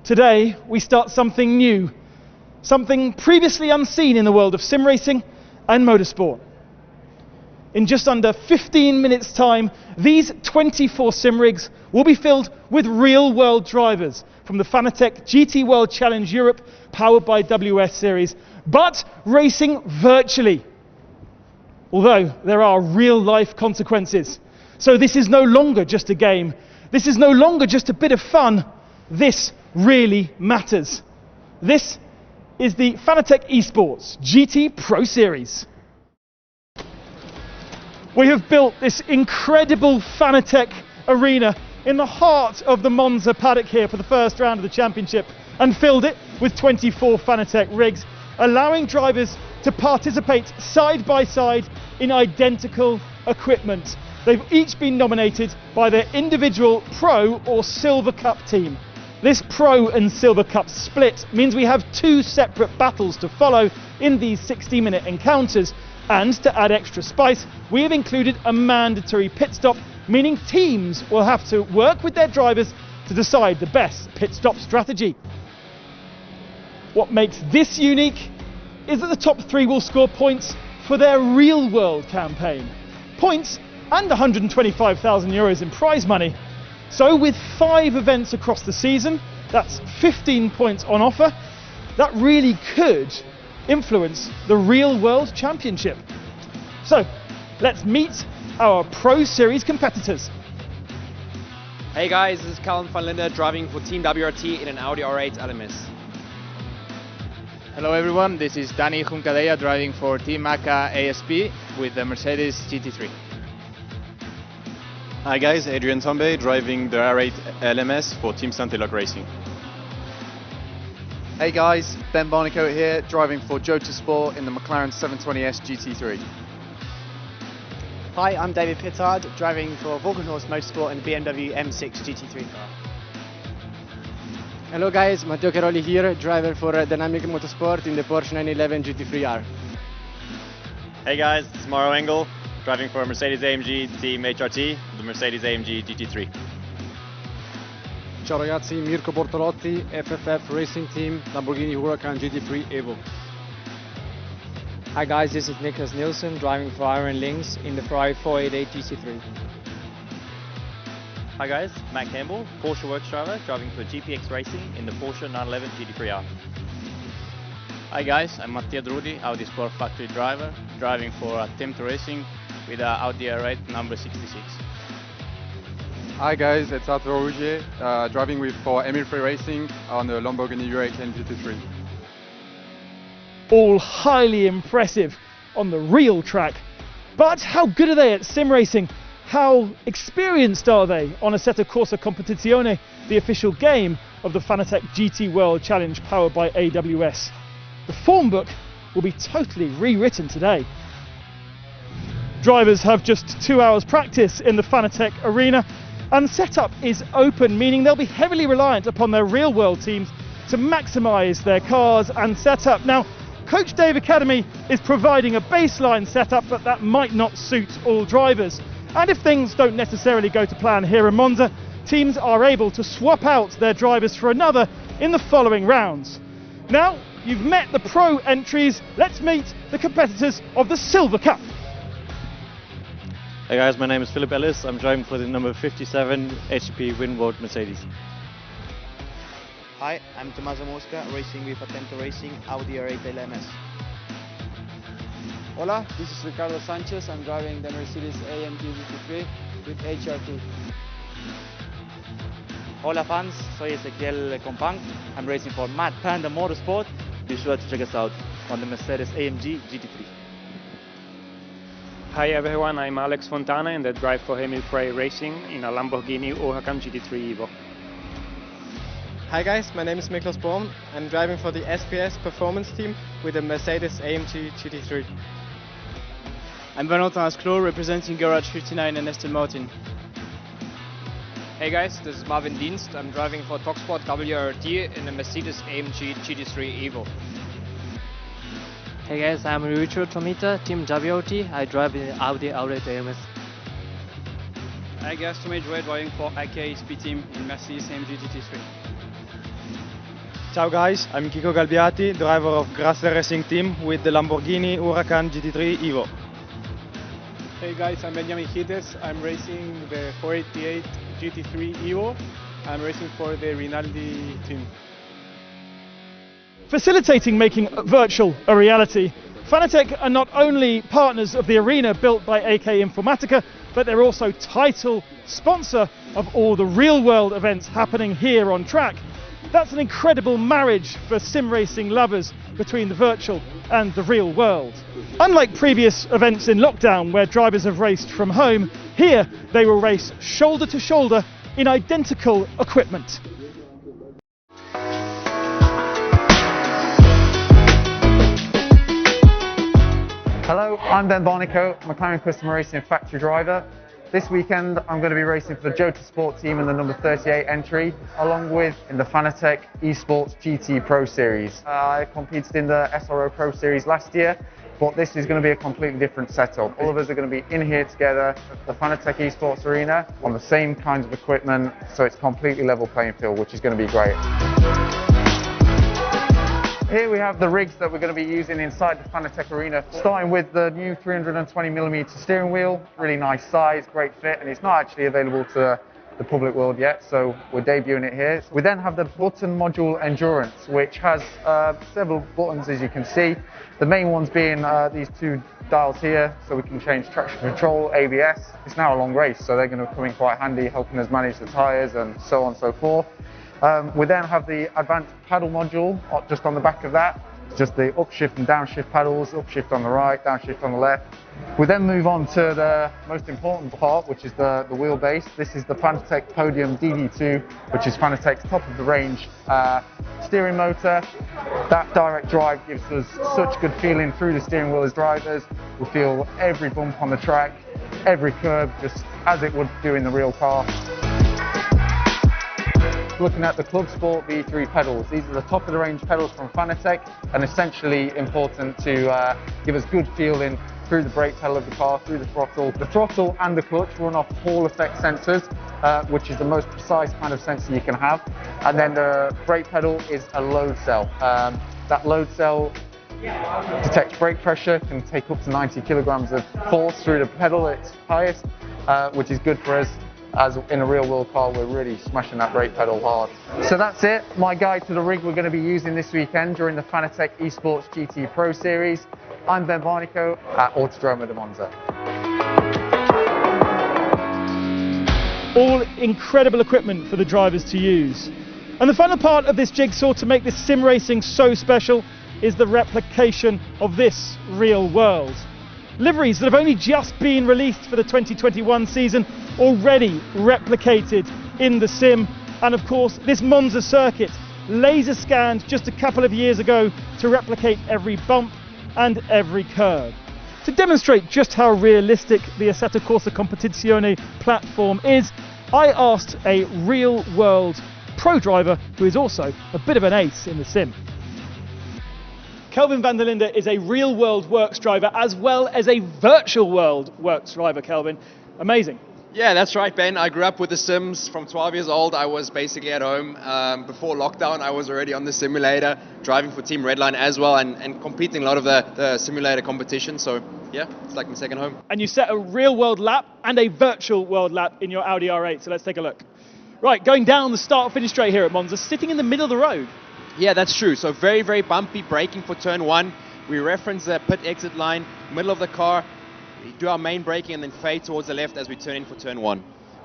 Today, we start something new, something previously unseen in the world of sim racing and motorsport. In just under 15 minutes' time, these 24 sim rigs will be filled with real-world drivers from the Fanatec GT World Challenge Europe, powered by WS Series, but racing virtually. Although there are real-life consequences. So this is no longer just a game. This is no longer just a bit of fun. This really matters. This is the Fanatec Esports GT Pro Series. We have built this incredible Fanatec Arena in the heart of the Monza paddock here for the first round of the championship and filled it with 24 Fanatec rigs, allowing drivers to participate side by side in identical equipment. They've each been nominated by their individual Pro or Silver Cup team. This Pro and Silver Cup split means we have two separate battles to follow in these 60-minute encounters, and to add extra spice, we have included a mandatory pit stop, meaning teams will have to work with their drivers to decide the best pit stop strategy. What makes this unique is that the top three will score points for their real-world campaign. Points and €125,000 in prize money. So with 5 events across the season, that's 15 points on offer, that really could influence the real world championship. So let's meet our Pro Series competitors. Hey guys, this is Callum van Linde driving for Team WRT in an Audi R8 LMS. Hello everyone, this is Dani Juncadella driving for Team ACA ASP with the Mercedes GT3. Hi guys, Adrian Tombe driving the R8 LMS for Team Santeloc Racing. Hey guys, Ben Barnicoat here, driving for Jota Sport in the McLaren 720S GT3. Hi, I'm David Pittard, driving for Volkenhorst Motorsport in the BMW M6 GT3 car. Hello guys, Matteo Caroli here, driver for Dynamic Motorsport in the Porsche 911 GT3R. Hey guys, it's Mauro Engel, driving for Mercedes-AMG Team HRT, the Mercedes-AMG GT3. Ciao ragazzi, Mirko Bortolotti, FFF Racing Team, Lamborghini Huracan GT3 Evo. Hi guys, this is Niklas Nielsen, driving for Iron Links in the Ferrari 488 GT3. Hi guys, Matt Campbell, Porsche Works driver, driving for GPX Racing in the Porsche 911 GT3R. Hi guys, I'm Mattia Drudi, Audi Sport Factory driver, driving for Attempt Racing with Audi R8 number 66. Hi guys, it's Arthur Rougier, driving for Emil Frey Racing on the Lamborghini Huracan GT3. All highly impressive on the real track, but how good are they at sim racing? How experienced are they on Assetto Corsa Competizione, the official game of the Fanatec GT World Challenge powered by AWS? The form book will be totally rewritten today. Drivers have just 2 hours practice in the Fanatec Arena, and setup is open, meaning they'll be heavily reliant upon their real-world teams to maximise their cars and setup. Now, Coach Dave Academy is providing a baseline setup, but that might not suit all drivers. And if things don't necessarily go to plan here in Monza, teams are able to swap out their drivers for another in the following rounds. Now, you've met the pro entries, let's meet the competitors of the Silver Cup. Hey guys, my name is Philip Ellis. I'm driving for the number 57 HTP Winward Mercedes. Hi, I'm Tommaso Mosca, racing with Attempt Racing Audi R8 LMS. Hola, this is Ricardo Sanchez. I'm driving the Mercedes AMG GT3 with HRT. Hola fans, soy Ezequiel Compang. I'm racing for Mad Panda Motorsport. Be sure to check us out on the Mercedes AMG GT3. Hi everyone, I'm Alex Fontana and I drive for Emil Frey Racing in a Lamborghini Huracan GT3 Evo. Hi guys, my name is Miklos Born. I'm driving for the SPS Performance Team with the Mercedes AMG GT3. I'm Valentin Asclot, representing Garage 59 and Aston Martin. Hey guys, this is Marvin Dienst. I'm driving for TalkSport WRT in the Mercedes AMG GT3 Evo. Hey guys, I'm Richard Tomita, Team WRT. I drive in Audi R8 LMS. Hi guys, Tomé Jouet driving for IKSP team in Mercedes AMG GT3. Ciao guys, I'm Kiko Galbiati, driver of Grasser Racing Team with the Lamborghini Huracan GT3 Evo. Hey guys, I'm Benjamin Hites. I'm racing the 488 GT3 Evo. I'm racing for the Rinaldi team. Facilitating making virtual a reality, Fanatec are not only partners of the arena built by AK Informatica, but they're also title sponsor of all the real-world events happening here on track. That's an incredible marriage for sim racing lovers between the virtual and the real world. Unlike previous events in lockdown where drivers have raced from home, here they will race shoulder to shoulder in identical equipment. Hello, I'm Ben Barnico, McLaren Customer Racing Factory Driver. This weekend I'm going to be racing for the Jota Sport team in the number 38 entry, along with in the Fanatec Esports GT Pro Series. I competed in the SRO Pro Series last year, but this is going to be a completely different setup. All of us are going to be in here together at the Fanatec Esports Arena on the same kinds of equipment, so it's a completely level playing field, which is going to be great. Here we have the rigs that we're going to be using inside the Fanatec Arena, starting with the new 320mm steering wheel, really nice size, great fit, and it's not actually available to the public world yet, so we're debuting it here. We then have the button module Endurance, which has several buttons, as you can see. The main ones being these two dials here, so we can change traction control, ABS. It's now a long race, so they're going to come in quite handy, helping us manage the tyres and so on and so forth. We then have the advanced paddle module just on the back of that, just the upshift and downshift paddles, upshift on the right, downshift on the left. We then move on to the most important part, which is the wheelbase. This is the Fanatec Podium DD2, which is Fanatec's top of the range steering motor. That direct drive gives us such good feeling through the steering wheel as drivers. We feel every bump on the track, every curb, just as it would do in the real car. Looking at the Club Sport V3 pedals, these are the top of the range pedals from Fanatec, and essentially important to give us good feeling through the brake pedal of the car, through the throttle. The throttle and the clutch run off Hall effect sensors, which is the most precise kind of sensor you can have. And then the brake pedal is a load cell. That load cell detects brake pressure, can take up to 90 kilograms of force through the pedal at its highest, which is good for us. As in a real world car, we're really smashing that brake pedal hard. So that's it, my guide to the rig we're going to be using this weekend during the Fanatec Esports GT Pro Series. I'm Ben Barnico at Autodromo de Monza. All incredible equipment for the drivers to use. And the final part of this jigsaw to make this sim racing so special is the replication of this real world. Liveries that have only just been released for the 2021 season, already replicated in the sim, and of course this Monza circuit, laser scanned just a couple of years ago to replicate every bump and every curve. To demonstrate just how realistic the Assetto Corsa Competizione platform is, I asked a real world pro driver who is also a bit of an ace in the sim. Kelvin van der Linde is a real world works driver as well as a virtual world works driver, Kelvin. Amazing. Yeah, that's right, Ben. I grew up with the Sims. From 12 years old, I was basically at home. Before lockdown, I was already on the simulator, driving for Team Redline as well, and competing a lot of the simulator competition. So yeah, it's like my second home. And you set a real world lap and a virtual world lap in your Audi R8, so let's take a look. Right, going down the start-finish straight here at Monza, sitting in the middle of the road. Yeah, that's true. So very, very bumpy, braking for turn one. We reference the pit exit line, middle of the car, we do our main braking and then fade towards the left as we turn in for turn one.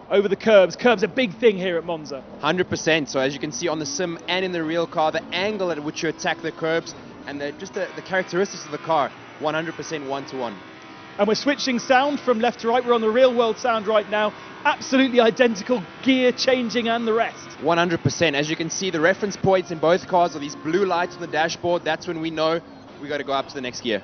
Over the curbs. Curbs are a big thing here at Monza. 100%. So as you can see on the sim and in the real car, the angle at which you attack the curbs and just the characteristics of the car, 100% one-to-one. And we're switching sound from left to right. We're on the real world sound right now. Absolutely identical, gear changing and the rest. 100%. As you can see, the reference points in both cars are these blue lights on the dashboard. That's when we know we got to go up to the next gear.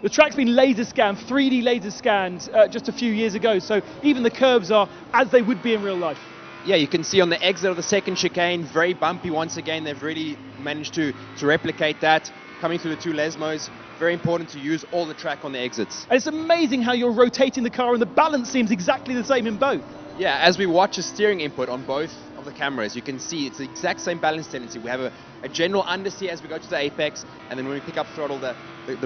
The track's been laser scanned, 3D laser scanned just a few years ago, so even the curves are as they would be in real life. Yeah, you can see on the exit of the second chicane, very bumpy once again. They've really managed to replicate that. Coming through the two Lesmos, very important to use all the track on the exits. And it's amazing how you're rotating the car and the balance seems exactly the same in both. Yeah, as we watch a steering input on both of the cameras, you can see it's the exact same balance tendency. We have a general understeer as we go to the apex, and then when we pick up throttle, the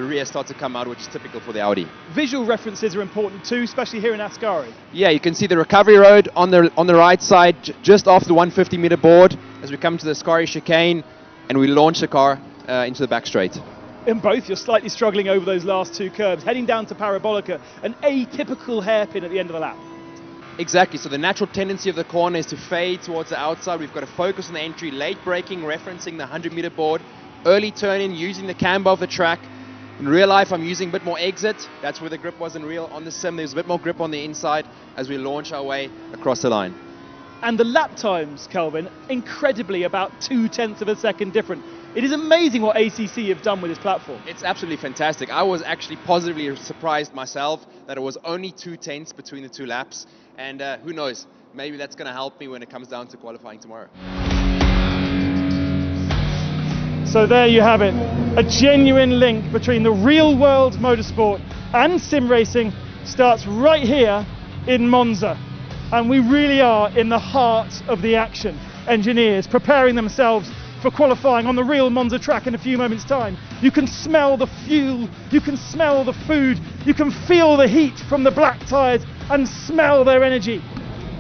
rear starts to come out, which is typical for the Audi. Visual references are important too, especially here in Ascari. Yeah, you can see the recovery road on the right side, just off the 150 meter board, as we come to the Ascari chicane, and we launch the car into the back straight. In both, you're slightly struggling over those last two curbs, heading down to Parabolica, an atypical hairpin at the end of the lap. Exactly, so the natural tendency of the corner is to fade towards the outside. We've got to focus on the entry, late braking, referencing the 100 meter board, early turn-in, using the camber of the track. In real life, I'm using a bit more exit. That's where the grip was in real. On the sim, there's a bit more grip on the inside as we launch our way across the line. And the lap times, Kelvin, incredibly about 0.2 of a second different. It is amazing what ACC have done with this platform. It's absolutely fantastic. I was actually positively surprised myself that it was only 0.2 between the two laps. And who knows, maybe that's going to help me when it comes down to qualifying tomorrow. So there you have it, a genuine link between the real world motorsport and sim racing starts right here in Monza. And we really are in the heart of the action. Engineers preparing themselves for qualifying on the real Monza track in a few moments' time. You can smell the fuel, you can smell the food, you can feel the heat from the black tyres and smell their energy.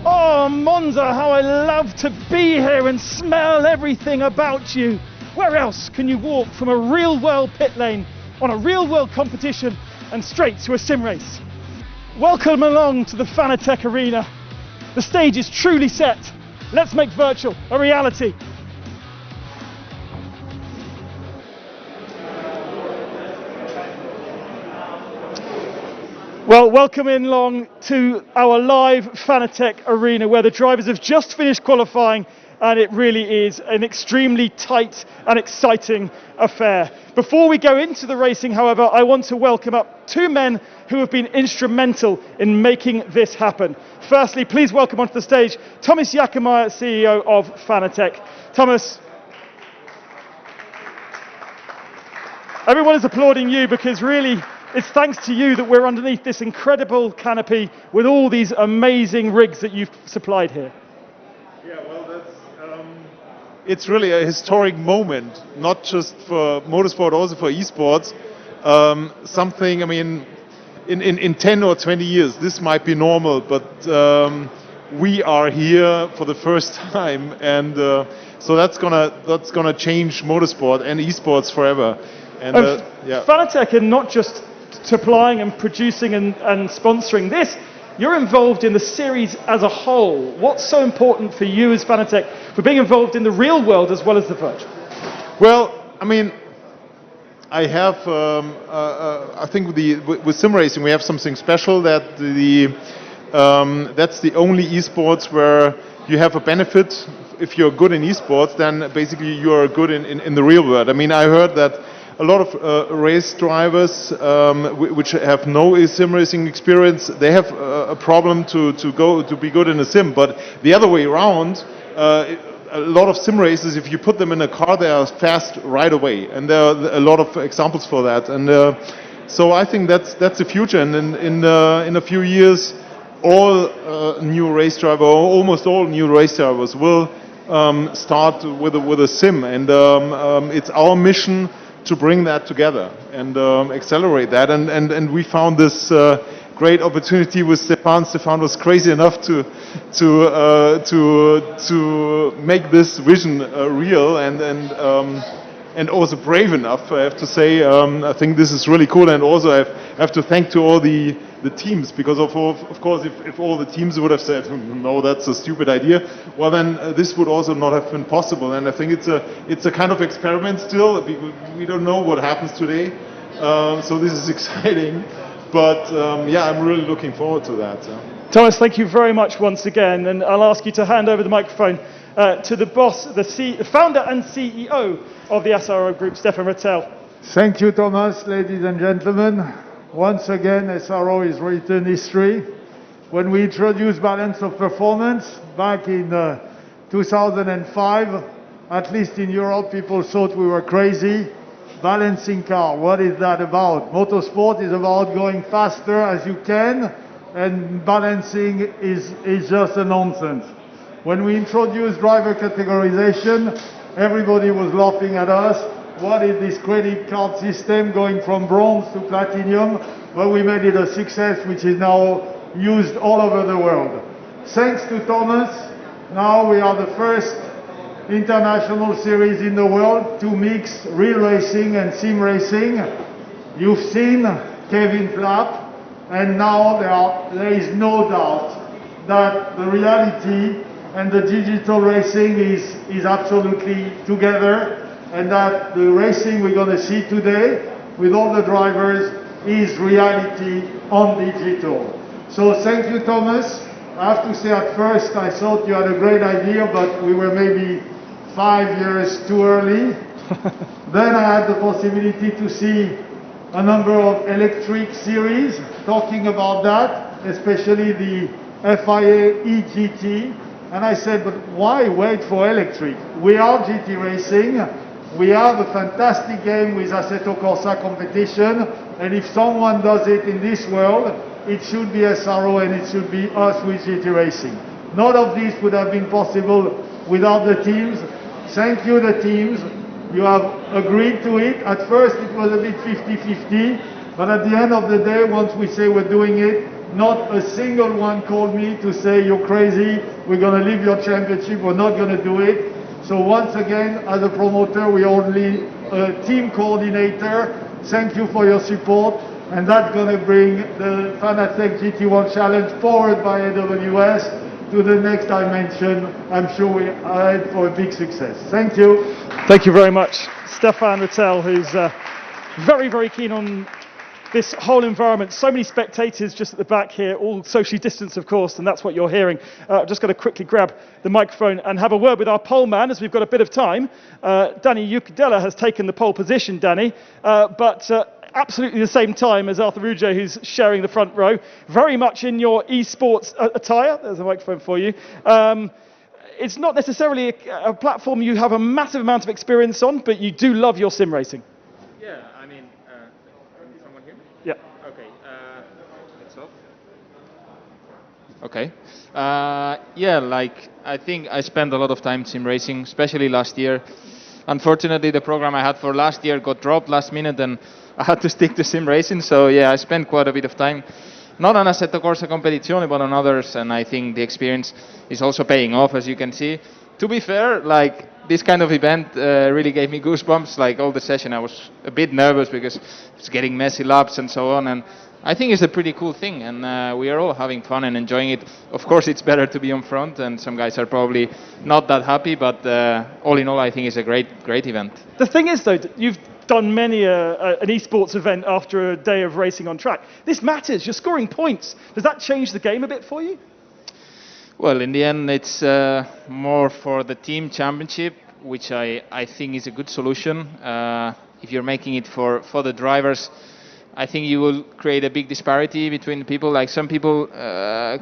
Oh, Monza, how I love to be here and smell everything about you. Where else can you walk from a real world pit lane on a real world competition and straight to a sim race? Welcome along to the Fanatec Arena. The stage is truly set. Let's make virtual a reality. Well, welcome along to our live Fanatec Arena, where the drivers have just finished qualifying, and it really is an extremely tight and exciting affair. Before we go into the racing, however, I want to welcome up two men who have been instrumental in making this happen. Firstly, please welcome onto the stage Thomas Jakemeyer, CEO of Fanatec. Thomas, everyone is applauding you because really it's thanks to you that we're underneath this incredible canopy with all these amazing rigs that you've supplied here. Yeah, well, it's really a historic moment, not just for motorsport, also for esports. Something, I mean, in 10 or 20 years, this might be normal, but we are here for the first time, and so that's gonna change motorsport and esports forever. And yeah. Fanatec are not just supplying and producing and sponsoring this, you're involved in the series as a whole. What's so important for you as Fanatec for being involved in the real world as well as the virtual? Well, I mean, I have, I think with sim racing we have something special that that's the only esports where you have a benefit. If you're good in esports, then basically you are good in the real world. I mean, I heard that a lot of race drivers which have no sim racing experience, they have a problem to be good in a sim. But the other way around, a lot of sim races, if you put them in a car, they are fast right away, and there are a lot of examples for that. And so I think that's the future. And in a few years, all new race drivers, or almost all new race drivers, will start with a sim, and it's our mission to bring that together and accelerate that. And we found this great opportunity with Stefan. Stefan was crazy enough to make this vision real and also brave enough, I have to say. I think this is really cool, and also I have to thank to all the teams, because of course if all the teams would have said no, that's a stupid idea, well then this would also not have been possible. And I think it's a kind of experiment still. We don't know what happens today, so this is exciting, but yeah, I'm really looking forward to that. Thomas, thank you very much once again, and I'll ask you to hand over the microphone to the boss, the founder and CEO of the SRO Group, Stefan Rattel. Thank you, Thomas. Ladies and gentlemen, once again, SRO is written history. When we introduced balance of performance back in 2005, at least in Europe, people thought we were crazy. Balancing car, what is that about? Motorsport is about going faster as you can, and balancing is just a nonsense. When we introduced driver categorization, everybody was laughing at us. What is this credit card system going from bronze to platinum? Well, we made it a success, which is now used all over the world. Thanks to Thomas, now we are the first international series in the world to mix real racing and sim racing. You've seen Kevin Plapp, and now there is no doubt that the reality and the digital racing is absolutely together, and that the racing we're going to see today with all the drivers is reality on digital. So thank you, Thomas. I have to say, at first I thought you had a great idea, but we were maybe 5 years too early. Then I had the possibility to see a number of electric series talking about that, especially the FIA EGT. And I said, but why wait for electric? We are GT Racing. We have a fantastic game with Assetto Corsa Competizione. And if someone does it in this world, it should be SRO and it should be us with GT Racing. None of this would have been possible without the teams. Thank you, the teams. You have agreed to it. At first it was a bit 50-50, but at the end of the day, once we say we're doing it, not a single one called me to say you're crazy, we're going to leave your championship, we're not going to do it. So once again, as a promoter, we're only a team coordinator. Thank you for your support, and that's going to bring the Fanatec GT1 Challenge forward by AWS to the next dimension. I'm sure we are headed for a big success. Thank you. Thank you very much. Stefan Rattel, who's very, very keen on this whole environment. So many spectators just at the back here, all socially distanced, of course, and that's what you're hearing. Just going to quickly grab the microphone and have a word with our pole man, as we've got a bit of time. Danny Ukadela has taken the pole position, Danny, but absolutely the same time as Arthur Rouget, who's sharing the front row, very much in your esports attire. There's a microphone for you. It's not necessarily a platform you have a massive amount of experience on, but you do love your sim racing. Yeah, I mean, can someone hear me? Yeah. Okay, it's off. Okay. Yeah, like, I think I spent a lot of time sim racing, especially last year. Unfortunately, the program I had for last year got dropped last minute, and I had to stick to sim racing. So yeah, I spent quite a bit of time, not on Assetto Corsa Competizione, but on others, and I think the experience is also paying off, as you can see. To be fair, like, this kind of event really gave me goosebumps. Like, all the session I was a bit nervous because it's getting messy laps and so on, and I think it's a pretty cool thing, and we are all having fun and enjoying it. Of course, it's better to be on front, and some guys are probably not that happy, but all in all, I think it's a great event. The thing is, though, you've done many an esports event after a day of racing on track. This matters. You're scoring points. Does that change the game a bit for you? Well, in the end, it's more for the team championship, which I think is a good solution. If you're making it for the drivers, I think you will create a big disparity between people. Like, some people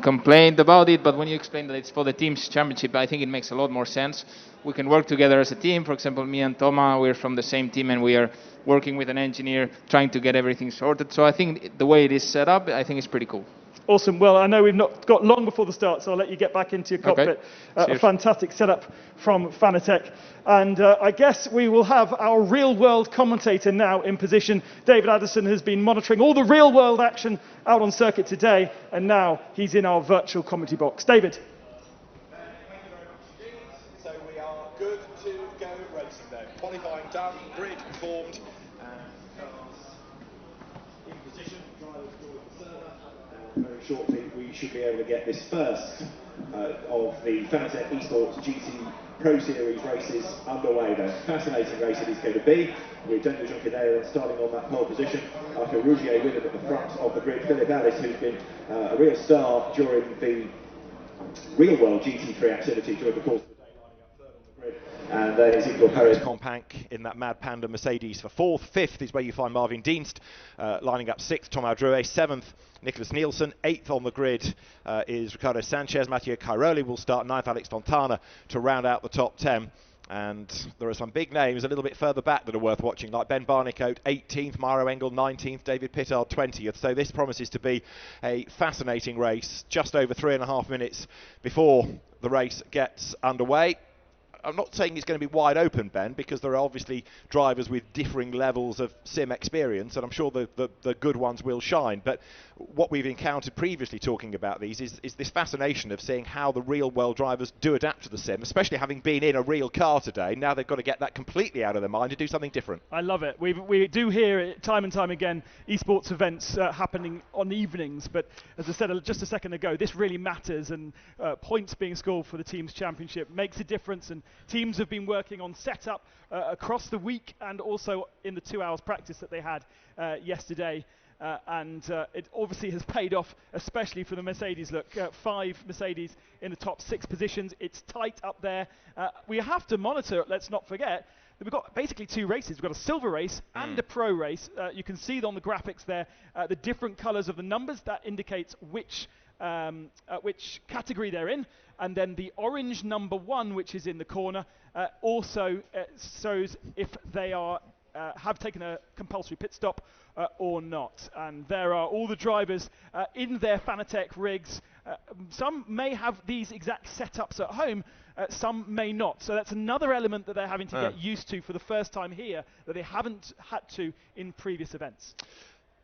complained about it, but when you explain that it's for the team's championship, I think it makes a lot more sense. We can work together as a team. For example, me and Toma, we're from the same team, and we are working with an engineer trying to get everything sorted. So I think the way it is set up, I think it's pretty cool. Awesome. Well, I know we've not got long before the start, so I'll let you get back into your cockpit. Okay. A fantastic setup from Fanatec. And I guess we will have our real-world commentator now in position. David Addison has been monitoring all the real-world action out on circuit today, and now he's in our virtual commentary box. David. So we are good to go racing though. Qualifying done, grid formed, in position, drivers join the server. Very shortly we should be able to get this first of the Fanatec Esports GT Pro Series races underway though. Fascinating race it is going to be, with Daniel Junqueira starting on that pole position, after Rougier with him at the front of the grid. Philip Ellis, who's been a real star during the real-world GT3 activity during the course of the day, lining up third on the grid. And then Ezekiel Perez Companc in that Mad Panda Mercedes for fourth. Fifth is where you find Marvin Dienst, lining up sixth, Tom Audreuet. Seventh, Nicholas Nielsen. Eighth on the grid is Ricardo Sanchez. Mathieu Cairoli will start ninth, Alex Fontana to round out the top 10. And there are some big names a little bit further back that are worth watching, like Ben Barnicoat, 18th, Mauro Engel, 19th, David Pittard, 20th. So this promises to be a fascinating race, just over 3.5 minutes before the race gets underway. I'm not saying it's going to be wide open, Ben, because there are obviously drivers with differing levels of sim experience, and I'm sure the good ones will shine. But what we've encountered previously talking about these is this fascination of seeing how the real world drivers do adapt to the sim, especially having been in a real car today. Now they've got to get that completely out of their mind to do something different. I love it. We do hear it time and time again, esports events happening on evenings, but as I said just a second ago, this really matters, and points being scored for the team's championship makes a difference, and teams have been working on setup across the week and also in the 2 hours practice that they had yesterday. And it obviously has paid off, especially for the Mercedes. Look, 5 Mercedes in the top 6 positions. It's tight up there. We have to monitor, let's not forget, that we've got basically 2 races. We've got a silver race and a pro race. You can see on the graphics there the different colours of the numbers. That indicates which category they're in. And then the orange number 1, which is in the corner, also shows if they are have taken a compulsory pit stop or not. And there are all the drivers in their Fanatec rigs. Some may have these exact setups at home, some may not. So that's another element that they're having to get used to for the first time here that they haven't had to in previous events.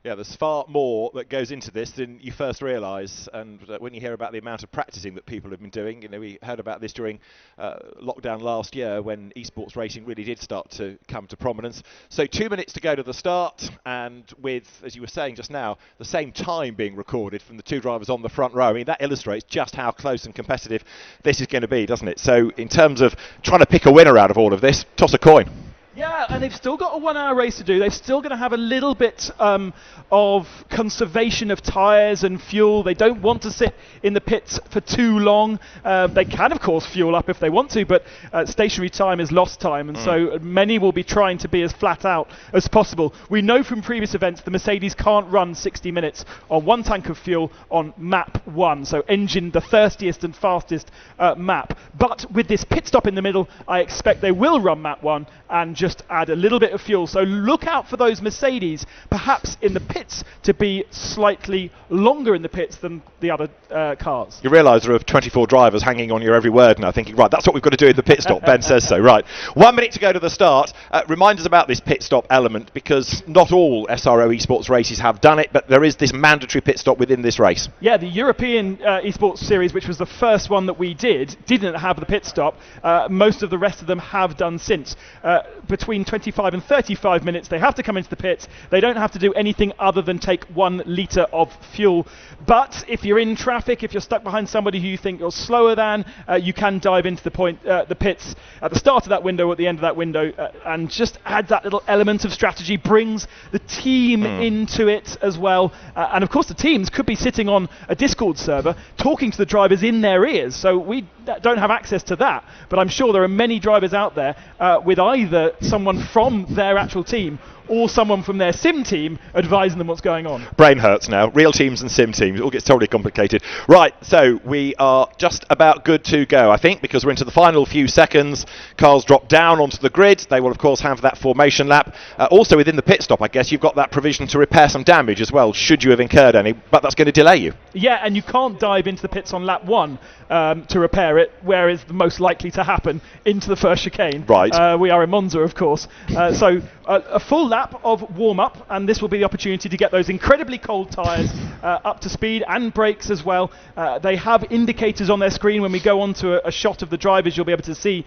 Yeah, there's far more that goes into this than you first realise, and when you hear about the amount of practicing that people have been doing, you know, we heard about this during lockdown last year when esports racing really did start to come to prominence. So 2 minutes to go to the start, and with, as you were saying just now, the same time being recorded from the 2 drivers on the front row. I mean, that illustrates just how close and competitive this is going to be, doesn't it? So in terms of trying to pick a winner out of all of this, toss a coin. Yeah, and they've still got a 1 hour race to do. They're still going to have a little bit of conservation of tyres and fuel. They don't want to sit in the pits for too long. They can, of course, fuel up if they want to, but stationary time is lost time, and so many will be trying to be as flat out as possible. We know from previous events the Mercedes can't run 60 minutes on 1 tank of fuel on map 1, so engine the thirstiest and fastest map. But with this pit stop in the middle, I expect they will run map 1 and just add a little bit of fuel. So look out for those Mercedes, perhaps in the pits, to be slightly longer in the pits than the other cars. You realise there are 24 drivers hanging on your every word now, thinking, right, that's what we've got to do in the pit stop. Ben says so. Right, 1 minute to go to the start. Remind us about this pit stop element, because not all SRO Esports races have done it, but there is this mandatory pit stop within this race. Yeah, the European Esports Series, which was the first one that we didn't have the pit stop. Most of the rest of them have done since. Between 25 and 35 minutes they have to come into the pits. They don't have to do anything other than take 1 litre of fuel. But if you're in traffic, if you're stuck behind somebody who you think you're slower than, you can dive into the pits at the start of that window or at the end of that window, and just add that little element of strategy, brings the team into it as well. And of course the teams could be sitting on a Discord server talking to the drivers in their ears, so we don't have access to that, but I'm sure there are many drivers out there with either someone from their actual team or someone from their sim team advising them what's going on. Brain hurts now. Real teams and sim teams. It all gets totally complicated. Right, so we are just about good to go, I think, because we're into the final few seconds. Cars drop down onto the grid. They will, of course, have that formation lap. Also within the pit stop, I guess, you've got that provision to repair some damage as well, should you have incurred any, but that's going to delay you. Yeah, and you can't dive into the pits on lap 1 to repair it, where is the most likely to happen? Into the first chicane. Right. We are in Monza, of course. So a full lap of warm-up, and this will be the opportunity to get those incredibly cold tyres up to speed, and brakes as well. They have indicators on their screen. When we go on to a shot of the drivers, you'll be able to see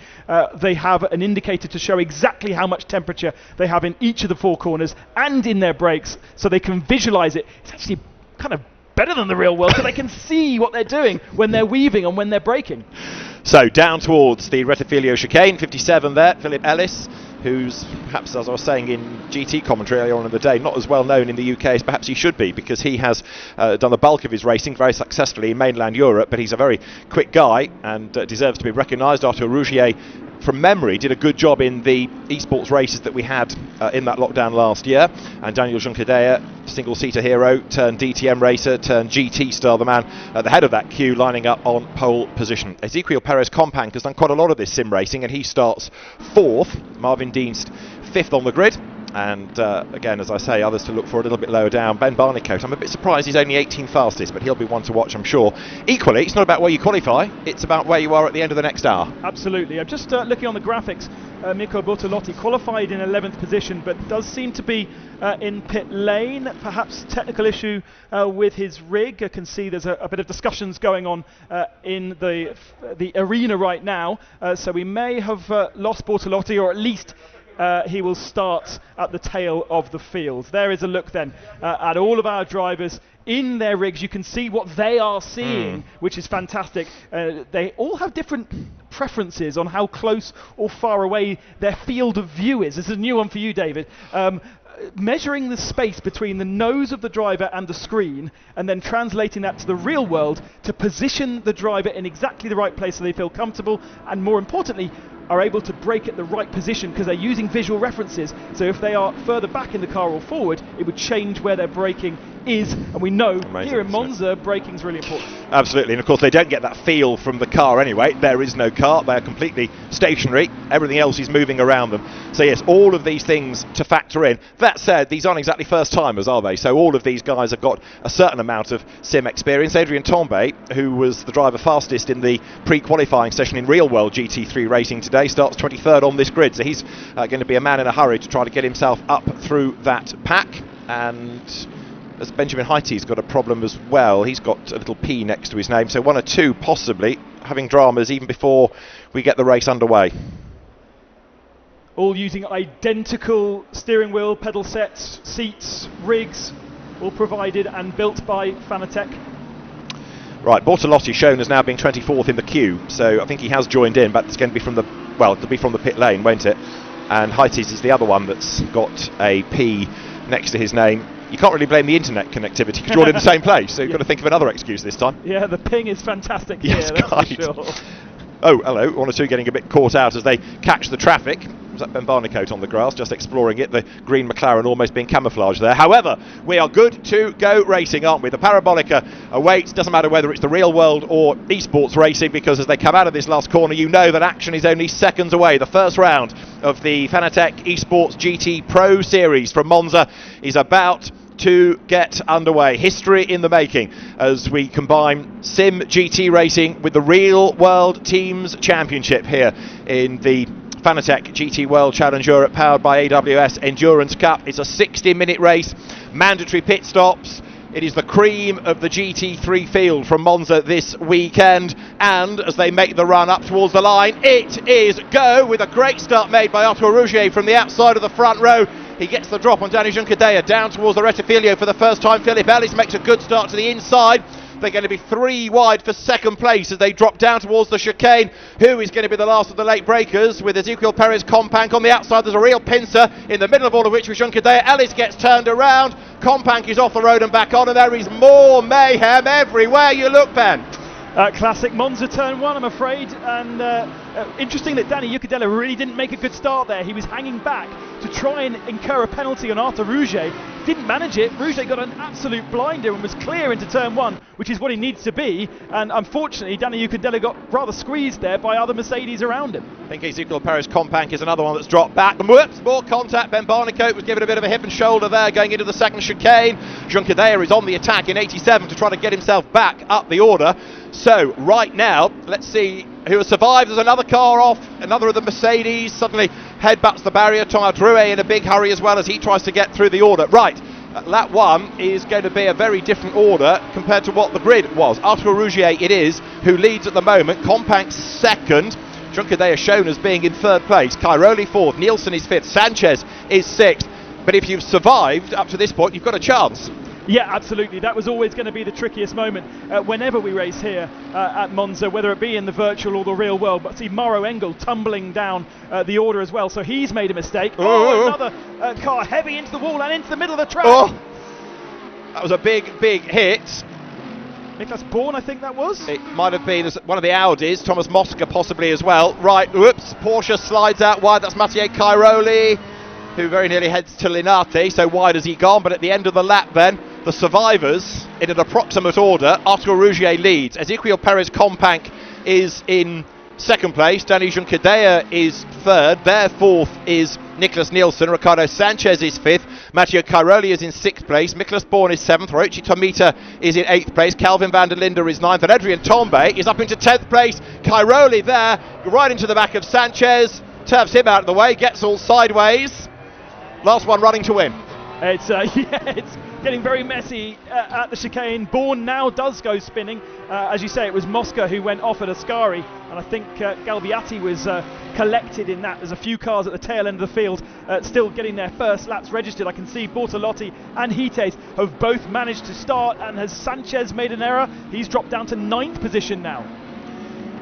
they have an indicator to show exactly how much temperature they have in each of the 4 corners and in their brakes, so they can visualize it. It's actually kind of better than the real world, so they can see what they're doing when they're weaving and when they're braking. So down towards the Rettifilio chicane, 57 there, Philip Ellis, who's perhaps, as I was saying in GT commentary earlier on in the day, not as well known in the UK as perhaps he should be, because he has done the bulk of his racing very successfully in mainland Europe, but he's a very quick guy and deserves to be recognised. Arthur Rougier from memory, did a good job in the esports races that we had in that lockdown last year. And Daniel Juncadella, single-seater hero, turned DTM racer, turned GT star, the man at the head of that queue, lining up on pole position. Ezequiel Perez Companc has done quite a lot of this sim racing, and he starts 4th. Marvin Dienst 5th on the grid. And again, as I say, others to look for a little bit lower down. Ben Barnicoat, I'm a bit surprised he's only 18th fastest, but he'll be one to watch, I'm sure. Equally, it's not about where you qualify, it's about where you are at the end of the next hour. Absolutely. I'm just looking on the graphics. Mirko Bortolotti qualified in 11th position, but does seem to be in pit lane. Perhaps technical issue with his rig. I can see there's a bit of discussions going on in the arena right now. So we may have lost Bortolotti, or at least he will start at the tail of the field. There is a look then at all of our drivers in their rigs. You can see what they are seeing, which is fantastic. They all have different preferences on how close or far away their field of view is. This is a new one for you, David. Measuring the space between the nose of the driver and the screen, and then translating that to the real world to position the driver in exactly the right place so they feel comfortable, and more importantly, are able to brake at the right position because they're using visual references. So if they are further back in the car or forward, it would change where their braking is. And we know here in Monza, braking is really important. Absolutely, and of course they don't get that feel from the car anyway. There is no car, they are completely stationary. Everything else is moving around them. So yes, all of these things to factor in. That said, these aren't exactly first timers, are they? So all of these guys have got a certain amount of sim experience. Adrian Tombe, who was the driver fastest in the pre-qualifying session in real world GT3 racing today, starts 23rd on this grid. So he's going to be a man in a hurry to try to get himself up through that pack. And as Benjamin Haiti's got a problem as well. He's got a little P next to his name, so 1 or 2 possibly having dramas even before we get the race underway. All using identical steering wheel, pedal sets, seats, rigs, all provided and built by Fanatec. Right, Bortolotti shown as now being 24th in the queue, so I think he has joined in, but it's going to be from the, well, it'll be from the pit lane, won't it? And Haiti's is the other one that's got a P next to his name. You can't really blame the internet connectivity because you're all in the same place, so you've got to think of another excuse this time. Yeah, the ping is fantastic yes, here, that's for sure. Oh, hello, 1 or 2 getting a bit caught out as they catch the traffic. Was that Ben Barnicoat on the grass, just exploring it, the green McLaren almost being camouflaged there. However, we are good to go racing, aren't we? The Parabolica awaits, doesn't matter whether it's the real world or esports racing, because as they come out of this last corner, you know that action is only seconds away. The first round of the Fanatec Esports GT Pro Series from Monza is about to get underway. History in the making as we combine sim GT racing with the real world teams championship here in the Fanatec GT World Challenge Europe, powered by AWS Endurance Cup. It's a 60-minute race, mandatory pit stops. It is the cream of the GT3 field from Monza this weekend, and as they make the run up towards the line, it is go, with a great start made by Arthur Rougier from the outside of the front row. He gets the drop on Danny Juncadella down towards the Rettifilio for the first time. Philip Ellis makes a good start to the inside. They're going to be 3 wide for second place as they drop down towards the chicane. Who is going to be the last of the late breakers? With Ezequiel Perez Companc on the outside, there's a real pincer, in the middle of all of which was Juncadella. Ellis gets turned around. Companc is off the road and back on, and there is more mayhem everywhere you look, Ben. Classic Monza turn 1, I'm afraid, and interesting that Danny Juncadella really didn't make a good start there. He was hanging back to try and incur a penalty on Arthur Rougier. Didn't manage it. Rougier got an absolute blinder and was clear into turn 1, which is what he needs to be, and unfortunately Danny Juncadella got rather squeezed there by other Mercedes around him. I think Ezequiel Perez Companc is another one that's dropped back. And whoops, more contact. Ben Barnicoat was given a bit of a hip and shoulder there going into the second chicane. Juncadella is on the attack in 87 to try to get himself back up the order. So right now, let's see who has survived. There's another car off, another of the Mercedes suddenly headbutts the barrier. Thomas Drouet in a big hurry as well as he tries to get through the order. Right, lap 1 is going to be a very different order compared to what the grid was. Arthur Rougier it is who leads at the moment. Companc second. Juncadella shown as being in third place. Cairoli fourth. Nielsen is fifth. Sanchez is sixth. But if you've survived up to this point, you've got a chance. Yeah, absolutely. That was always going to be the trickiest moment whenever we race here at Monza, whether it be in the virtual or the real world. But see Mauro Engel tumbling down the order as well, so he's made a mistake. Oh, another car heavy into the wall and into the middle of the track. Oh, that was a big, big hit. Niklas Born, I think that was. It might have been one of the Audis, Thomas Mosca possibly as well. Right, whoops, Porsche slides out wide, that's Mathieu Cairoli, who very nearly heads to Linate, so wide has he gone, but at the end of the lap then, the survivors, in an approximate order, Arthur Rougier leads, Ezequiel Perez-Companc is in second place, Danny Juncadella is third, their fourth is Nicholas Nielsen, Ricardo Sanchez is fifth, Mathieu Cairoli is in sixth place, Nicholas Born is seventh, Hiroshi Tomita is in eighth place, Calvin van der Linde is ninth, and Adrian Tombe is up into 10th place. Cairoli there, right into the back of Sanchez, turfs him out of the way, gets all sideways. Last one running to win. It's it's getting very messy at the chicane. Bourne now does go spinning. As you say, it was Mosca who went off at Ascari, and I think Galbiati was collected in that. There's a few cars at the tail end of the field still getting their first laps registered. I can see Bortolotti and Hites have both managed to start, and has Sanchez made an error? He's dropped down to 9th position now.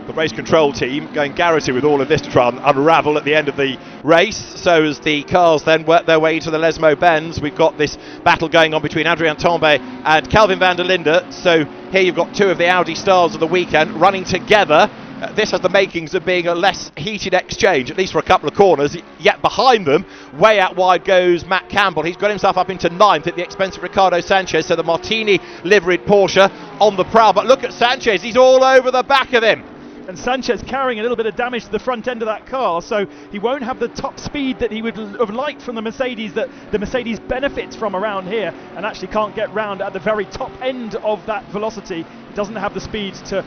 The race control team going Garrity with all of this to try and unravel at the end of the race. So as the cars then work their way to the Lesmo Bends, we've got this battle going on between Adrian Tombe and Calvin van der Linde. So here you've got two of the Audi stars of the weekend running together. This has the makings of being a less heated exchange, at least for a couple of corners. Yet behind them, way out wide, goes Matt Campbell. He's got himself up into 9th at the expense of Ricardo Sanchez. So the Martini liveried Porsche on the prowl. But look at Sanchez, he's all over the back of him. And Sanchez carrying a little bit of damage to the front end of that car, so he won't have the top speed that he would have liked from the Mercedes, that the Mercedes benefits from around here, and actually can't get round at the very top end of that velocity. He doesn't have the speed to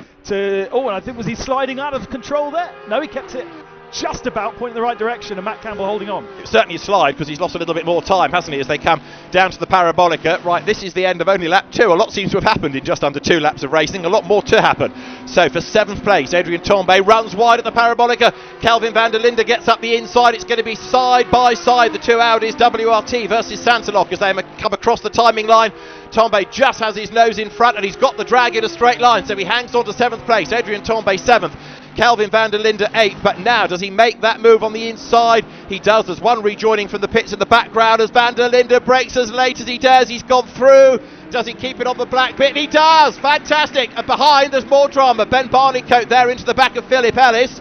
oh, and I think, was he sliding out of control there? No, he kept it just about pointing the right direction, and Matt Campbell holding on. It's certainly a slide, because he's lost a little bit more time, hasn't he, as they come down to the Parabolica. Right, this is the end of only lap 2. A lot seems to have happened in just under 2 laps of racing, a lot more to happen. So for 7th place, Adrian Tombe runs wide at the Parabolica. Calvin van der Linde gets up the inside. It's going to be side by side, the two Audis, WRT versus Santalok, as they come across the timing line. Tombe just has his nose in front, and he's got the drag in a straight line, so he hangs on to 7th place. Adrian Tombe 7th. Calvin van der Linde 8th, but now does he make that move on the inside? He does. There's one rejoining from the pits in the background as van der Linde brakes as late as he dares. He's gone through. Does he keep it on the black pit? He does! Fantastic! And behind there's more drama. Ben Barnicoat there into the back of Philip Ellis.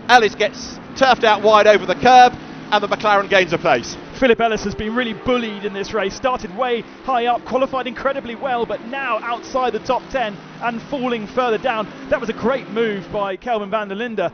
Ellis gets turfed out wide over the curb, and the McLaren gains a place. Philip Ellis has been really bullied in this race. Started way high up, qualified incredibly well, but now outside the top 10 and falling further down. That was a great move by Calvin van der Linde,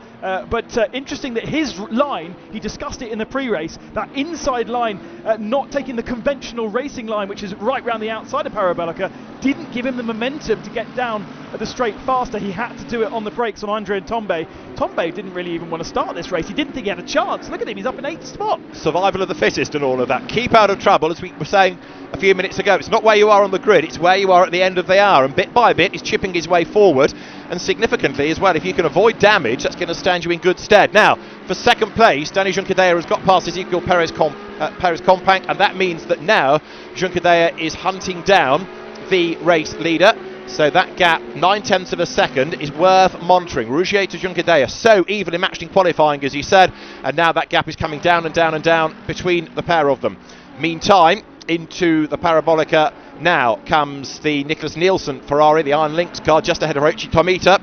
but interesting that his line, he discussed it in the pre-race, that inside line, not taking the conventional racing line, which is right round the outside of Parabolica, didn't give him the momentum to get down at the straight faster. He had to do it on the brakes on Adrian Tombe. Tombe didn't really even want to start this race. He didn't think he had a chance. Look at him, he's up in 8th spot. Survival of the fittest and all of that. Keep out of trouble, as we were saying a few minutes ago. It's not where you are on the grid, it's where you are at the end of the hour, and bit by bit he's chipping his way forward, and significantly as well, if you can avoid damage, that's going to stand you in good stead. Now, for 2nd place, Danny Juncadella has got past Ezequiel Perez-Companc, and that means that now Juncadella is hunting down the race leader. So that gap, 9/10 of a second, is worth monitoring. Rougier to Juncadella, so evenly matched in qualifying, as you said, and now that gap is coming down and down and down between the pair of them. Meantime, into the Parabolica now comes the Nicholas Nielsen Ferrari, the Iron Lynx car, just ahead of Hiroshi Tomita.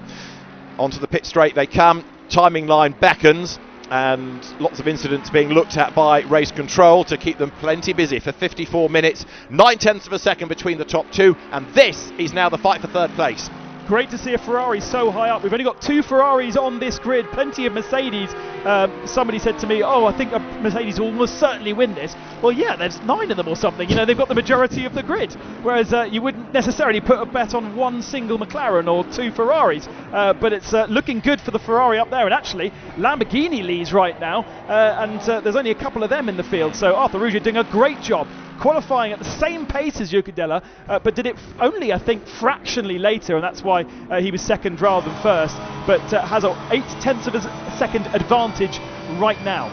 Onto the pit straight they come, timing line beckons, and lots of incidents being looked at by race control to keep them plenty busy for 54 minutes, 9/10 of a second between the top 2, and this is now the fight for 3rd place. Great to see a Ferrari so high up. We've only got 2 Ferraris on this grid, plenty of Mercedes. Somebody said to me, oh, I think a Mercedes will almost certainly win this. Well, yeah, there's 9 of them or something. You know, they've got the majority of the grid. Whereas you wouldn't necessarily put a bet on one single McLaren or 2 Ferraris. But it's looking good for the Ferrari up there. And actually, Lamborghini leads right now. And there's only a couple of them in the field. So Arthur Rougier doing a great job, qualifying at the same pace as Juncadella, but did it only, I think, fractionally later, and that's why he was 2nd rather than 1st, but has an 8/10 of a second advantage right now.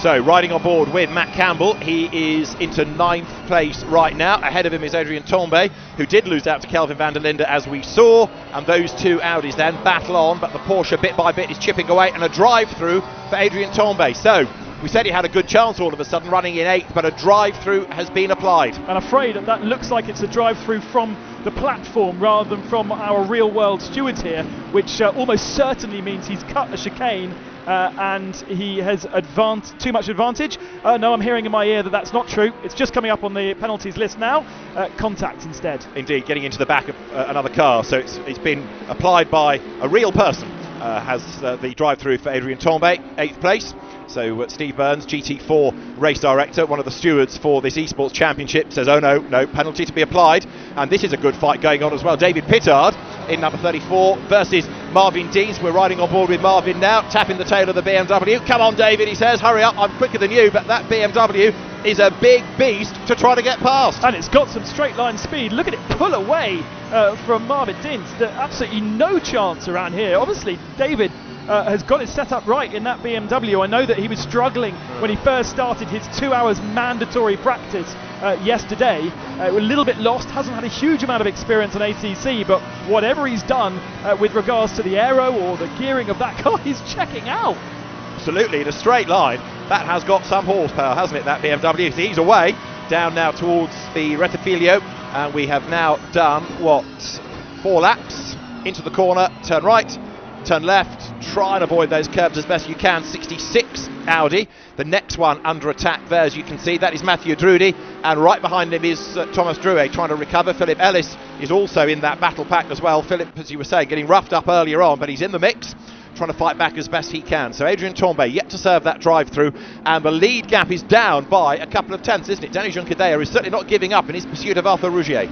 So riding on board with Matt Campbell, he is into 9th place right now. Ahead of him is Adrian Tombe, who did lose out to Calvin van der Linde, as we saw, and those 2 Audis then battle on, but the Porsche bit by bit is chipping away, and a drive-through for Adrian Tombe. So we said he had a good chance all of a sudden running in 8th, but a drive-through has been applied. I'm afraid that looks like it's a drive-through from the platform rather than from our real world stewards here, which almost certainly means he's cut a chicane and he has too much advantage. No, I'm hearing in my ear that that's not true. It's just coming up on the penalties list now. Contact instead. Indeed, getting into the back of another car, so it's been applied by a real person. Has the drive-through for Adrien Tombe, 8th place. So Steve Burns, GT4 race director, one of the stewards for this esports championship, says, oh no, penalty to be applied. And this is a good fight going on as well. David Pittard in number 34 versus Marvin Deans. We're riding on board with Marvin now, tapping the tail of the BMW. Come on, David, he says, hurry up, I'm quicker than you, but that BMW is a big beast to try to get past. And it's got some straight line speed. Look at it pull away from Marvin Deans. Absolutely no chance around here. Obviously, David has got it set up right in that BMW. I know that he was struggling when he first started his 2 hours mandatory practice yesterday. A little bit lost, hasn't had a huge amount of experience on ACC, but whatever he's done with regards to the aero or the gearing of that car, he's checking out. Absolutely, in a straight line. That has got some horsepower, hasn't it, that BMW? He's away, down now towards the Rettifilio, and we have now done, 4 laps into the corner, turn right, turn left, try and avoid those curbs as best you can. 66 Audi, the next one under attack there, as you can see. That is Mathieu Drudy, and right behind him is Thomas Drouet trying to recover. Philip Ellis is also in that battle pack as well. Philip, as you were saying, getting roughed up earlier on, but he's in the mix, trying to fight back as best he can. So Adrien Tombe yet to serve that drive-through, and the lead gap is down by a couple of tenths, isn't it? Danny Juncadella is certainly not giving up in his pursuit of Arthur Rougier.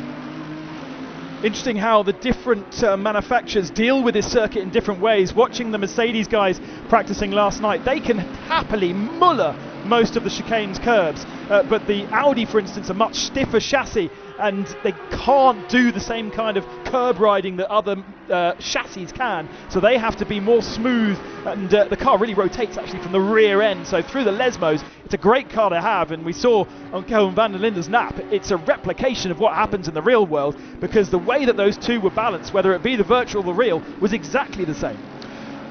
Interesting how the different manufacturers deal with this circuit in different ways. Watching the Mercedes guys practicing last night, they can happily muller most of the chicane's curbs, but the Audi, for instance, a much stiffer chassis, and they can't do the same kind of curb riding that other chassis can, so they have to be more smooth, and the car really rotates actually from the rear end, so through the Lesmos it's a great car to have. And we saw on Kelvin van der Linde's nap, it's a replication of what happens in the real world, because the way that those two were balanced, whether it be the virtual or the real, was exactly the same.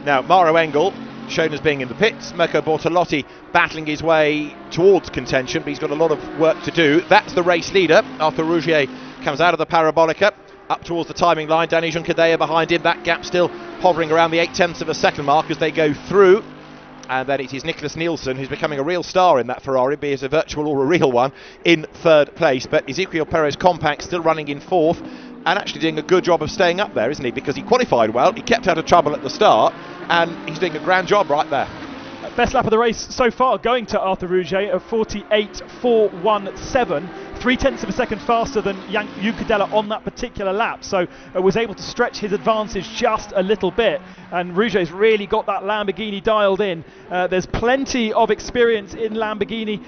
Now Mauro Engel shown as being in the pits, Mirko Bortolotti battling his way towards contention, but he's got a lot of work to do. That's the race leader. Arthur Rougier comes out of the Parabolica up towards the timing line. Danny Juncadella behind him, that gap still hovering around the 0.8 of a second mark as they go through. And then it is Nicholas Nielsen, who's becoming a real star in that Ferrari, be it a virtual or a real one, in 3rd place. But Ezequiel Perez Compact still running in 4th, and actually doing a good job of staying up there, isn't he? Because he qualified well, he kept out of trouble at the start, and he's doing a grand job right there. Best lap of the race so far going to Arthur Rougier of 48.417, 0.3 of a second faster than Juncadella on that particular lap, so was able to stretch his advantage just a little bit, and Rougier's really got that Lamborghini dialed in. There's plenty of experience in Lamborghini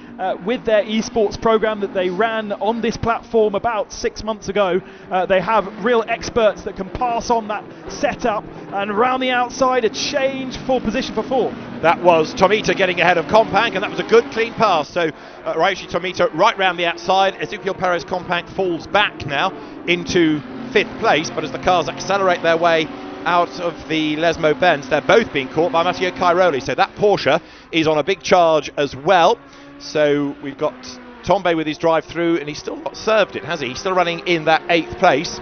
with their esports program that they ran on this platform about 6 months ago. They have real experts that can pass on that setup, and around the outside a change for position for 4. That was Tomita getting ahead of Compact, and that was a good clean pass. So Raishi Tomita right round the outside. Ezequiel Perez Compact falls back now into 5th place, but as the cars accelerate their way out of the Lesmo bends, they're both being caught by Matteo Cairoli. So that Porsche is on a big charge as well. So we've got Tombe with his drive through, and he's still not served it, has he? He's still running in that 8th place,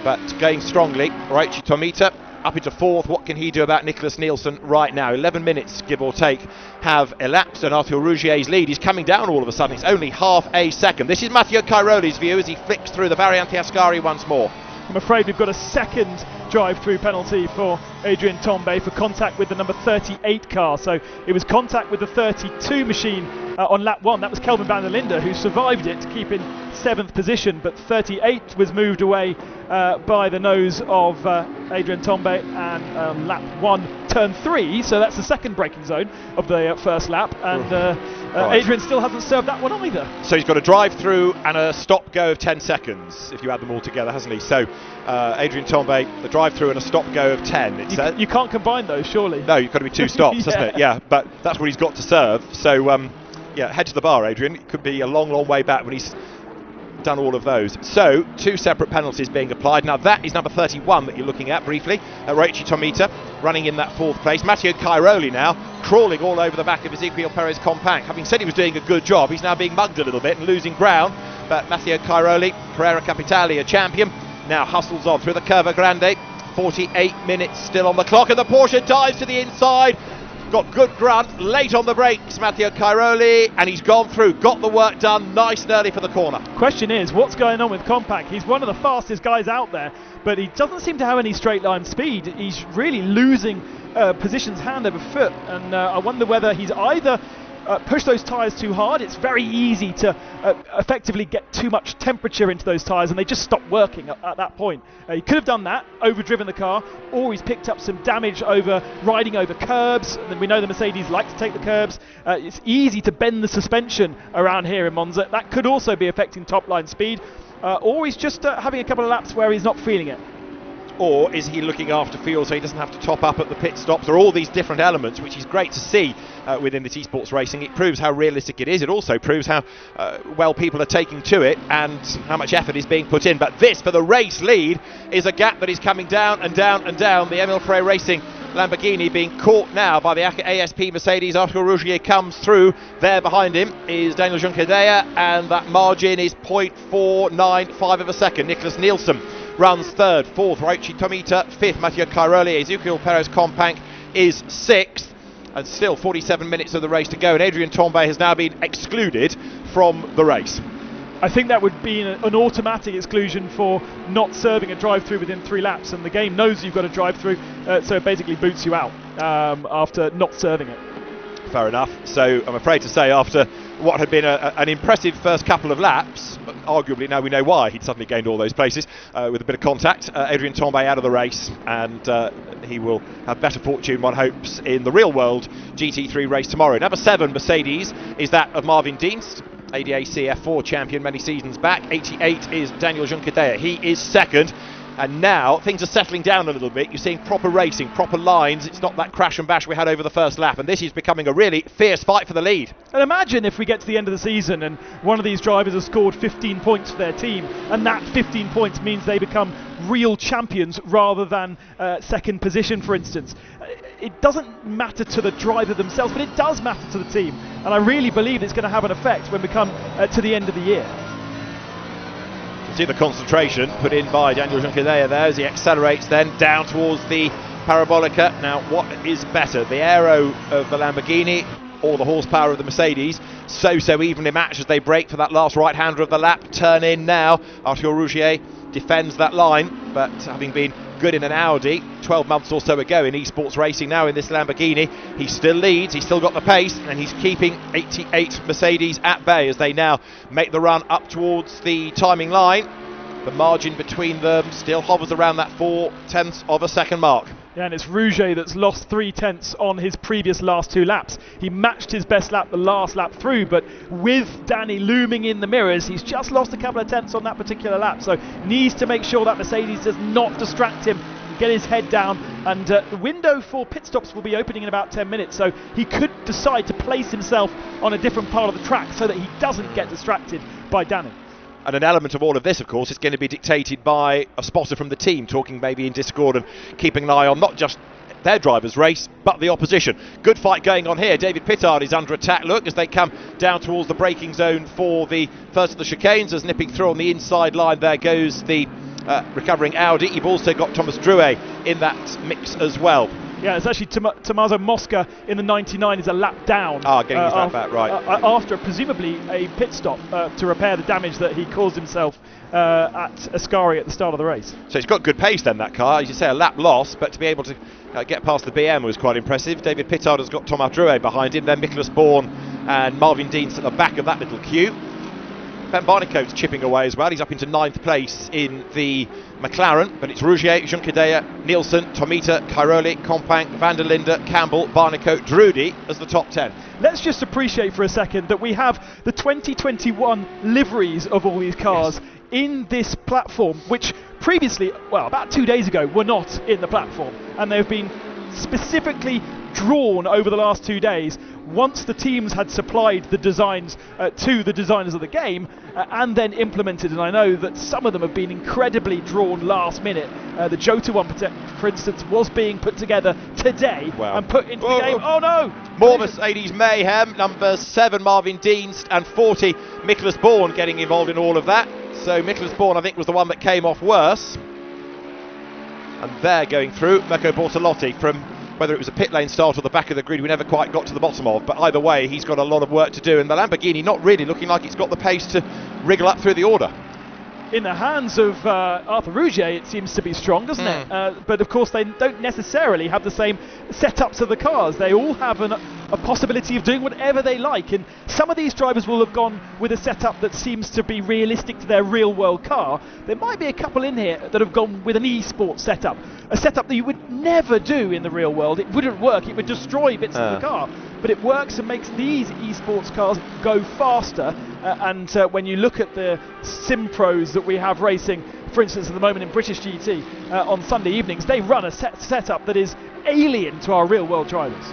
but going strongly. Raichi Tomita up into 4th. What can he do about Nicholas Nielsen right now? 11 minutes, give or take, have elapsed, and Arthur Rougier's lead is coming down all of a sudden. It's only half a second. This is Matteo Cairoli's view as he flicks through the Variante Ascari once more. I'm afraid we've got a second drive-through penalty for Adrien Tombe for contact with the number 38 car. So it was contact with the 32 machine on lap 1. That was Kelvin van der Linde who survived it to keep in 7th position, but 38 was moved away by the nose of Adrien Tombe, and lap 1 turn 3, so that's the second braking zone of the first lap, and right. Adrien still hasn't served that one either. So he's got a drive through and a stop go of 10 seconds if you add them all together, hasn't he? So Adrien Tombe, the drive through and a stop go of 10. You can't combine those, surely. No, you've got to be 2 stops, hasn't it? Yeah, but that's what he's got to serve. So yeah, head to the bar, Adrien. It could be a long, long way back when he's done all of those. So 2 separate penalties being applied. Now that is number 31 that you're looking at briefly. Raichi Tomita running in that 4th place. Matteo Cairoli now crawling all over the back of Ezequiel Perez Compact. Having said he was doing a good job, he's now being mugged a little bit and losing ground. but Matteo Cairoli, Carrera Capitale, a champion, now hustles on through the Curva Grande. 48 minutes still on the clock, and the Porsche dives to the inside. Got good grunt, late on the brakes, Matteo Cairoli, and he's gone through, got the work done, nice and early for the corner. Question is, what's going on with Compact? He's one of the fastest guys out there, but he doesn't seem to have any straight line speed. He's really losing positions hand over foot, and I wonder whether he's either pushed those tyres too hard. It's very easy to effectively get too much temperature into those tyres, and they just stop working at that point. He could have done that, overdriven the car, or he's picked up some damage over riding over curbs. And we know the Mercedes like to take the curbs. It's easy to bend the suspension around here in Monza. That could also be affecting top line speed, or he's just having a couple of laps where he's not feeling it. Or is he looking after fuel so he doesn't have to top up at the pit stops? There are all these different elements, which is great to see within this esports racing. It proves how realistic it is. It also proves how well people are taking to it and how much effort is being put in. But this, for the race lead, is a gap that is coming down and down and down. The Emil Frey Racing Lamborghini being caught now by the ASP Mercedes. Arthur Rougier comes through. There behind him is Daniel Juncadella, and that margin is 0.495 of a second. Nicholas Nielsen runs third, fourth Raichi Tomita, fifth Matteo Cairoli, Ezequiel Perez Companc is sixth, and still 47 minutes of the race to go, and Adrian Tombe has now been excluded from the race. I think that would be an automatic exclusion for not serving a drive-through within 3 laps, and the game knows you've got a drive-through, so it basically boots you out after not serving it. Fair enough. So I'm afraid to say, after what had been an impressive first couple of laps, arguably now we know why he'd suddenly gained all those places with a bit of contact, Adrian Tombe out of the race, and he will have better fortune, one hopes, in the real world GT3 race tomorrow. Number 7 Mercedes is that of Marvin Dienst, ADAC F4 champion many seasons back. 88 is Daniel Juncadella, he is second. And now things are settling down a little bit. You're seeing proper racing, proper lines. It's not that crash and bash we had over the first lap, and this is becoming a really fierce fight for the lead. And imagine if we get to the end of the season and one of these drivers has scored 15 points for their team, and that 15 points means they become real champions rather than second position, for instance. It doesn't matter to the driver themselves, but it does matter to the team, and I really believe it's going to have an effect when we come to the end of the year. See the concentration put in by Daniel Juncadella there as he accelerates then down towards the Parabolica. Now, what is better, the aero of the Lamborghini or the horsepower of the Mercedes? So evenly matched as they break for that last right-hander of the lap. Turn in now. Arthur Rougier defends that line, but having been good in an Audi 12 months or so ago in esports racing, now in this Lamborghini, he still leads, he's still got the pace, and he's keeping 88 Mercedes at bay as they now make the run up towards the timing line. The margin between them still hovers around that 0.4 of a second mark. Yeah, and it's Rougier that's lost 0.3 on his previous last 2 laps. He matched his best lap the last lap through, but with Danny looming in the mirrors, he's just lost a couple of tenths on that particular lap. So needs to make sure that Mercedes does not distract him, get his head down, and the window for pit stops will be opening in about 10 minutes. So he could decide to place himself on a different part of the track so that he doesn't get distracted by Danny. And an element of all of this, of course, is going to be dictated by a spotter from the team, talking maybe in Discord and keeping an eye on not just their driver's race, but the opposition. Good fight going on here. David Pittard is under attack, look, as they come down towards the braking zone for the first of the chicanes, as nipping through on the inside line. There goes the recovering Audi. You've also got Thomas Drouet in that mix as well. Yeah, it's actually Tommaso Mosca in the 99 is a lap down. Getting his lap back, right. After presumably a pit stop to repair the damage that he caused himself at Ascari at the start of the race. So it's got good pace then, that car. As you say, a lap loss, but to be able to get past the BM was quite impressive. David Pittard has got Thomas Drouet behind him, then Nicholas Bourne and Marvin Dienst at the back of that little queue. Ben Barnicoat's chipping away as well. He's up into 9th place in the McLaren, but it's Rougier, Juncadella, Nielsen, Tomita, Cairoli, Companc, Van der Linde, Campbell, Barnicoat, Drudy as the top 10. Let's just appreciate for a second that we have the 2021 liveries of all these cars in this platform, which previously, well, about 2 days ago, were not in the platform, and they've been specifically drawn over the last 2 days once the teams had supplied the designs to the designers of the game and then implemented. And I know that some of them have been incredibly drawn last minute. The Jota one, for instance, was being put together today and put into the game. Oh no! More Mercedes mayhem. Number 7 Marvin Dienst and 40 Miklas Bourne getting involved in all of that. So Miklas Bourne, I think, was the one that came off worse. And they're going through. Mirko Bortolotti, from whether it was a pit lane start or the back of the grid, we never quite got to the bottom of. But either way, he's got a lot of work to do. And the Lamborghini not really looking like it's got the pace to wriggle up through the order. In the hands of Arthur Rougier, it seems to be strong, doesn't it? But of course, they don't necessarily have the same setups of the cars. They all have a possibility of doing whatever they like, and some of these drivers will have gone with a setup that seems to be realistic to their real-world car. There might be a couple in here that have gone with an esports setup, a setup that you would never do in the real world. It wouldn't work. It would destroy bits of the car. But it works and makes these esports cars go faster. And when you look at the sim pros that we have racing, for instance, at the moment in British GT on Sunday evenings, they run a setup that is alien to our real-world drivers.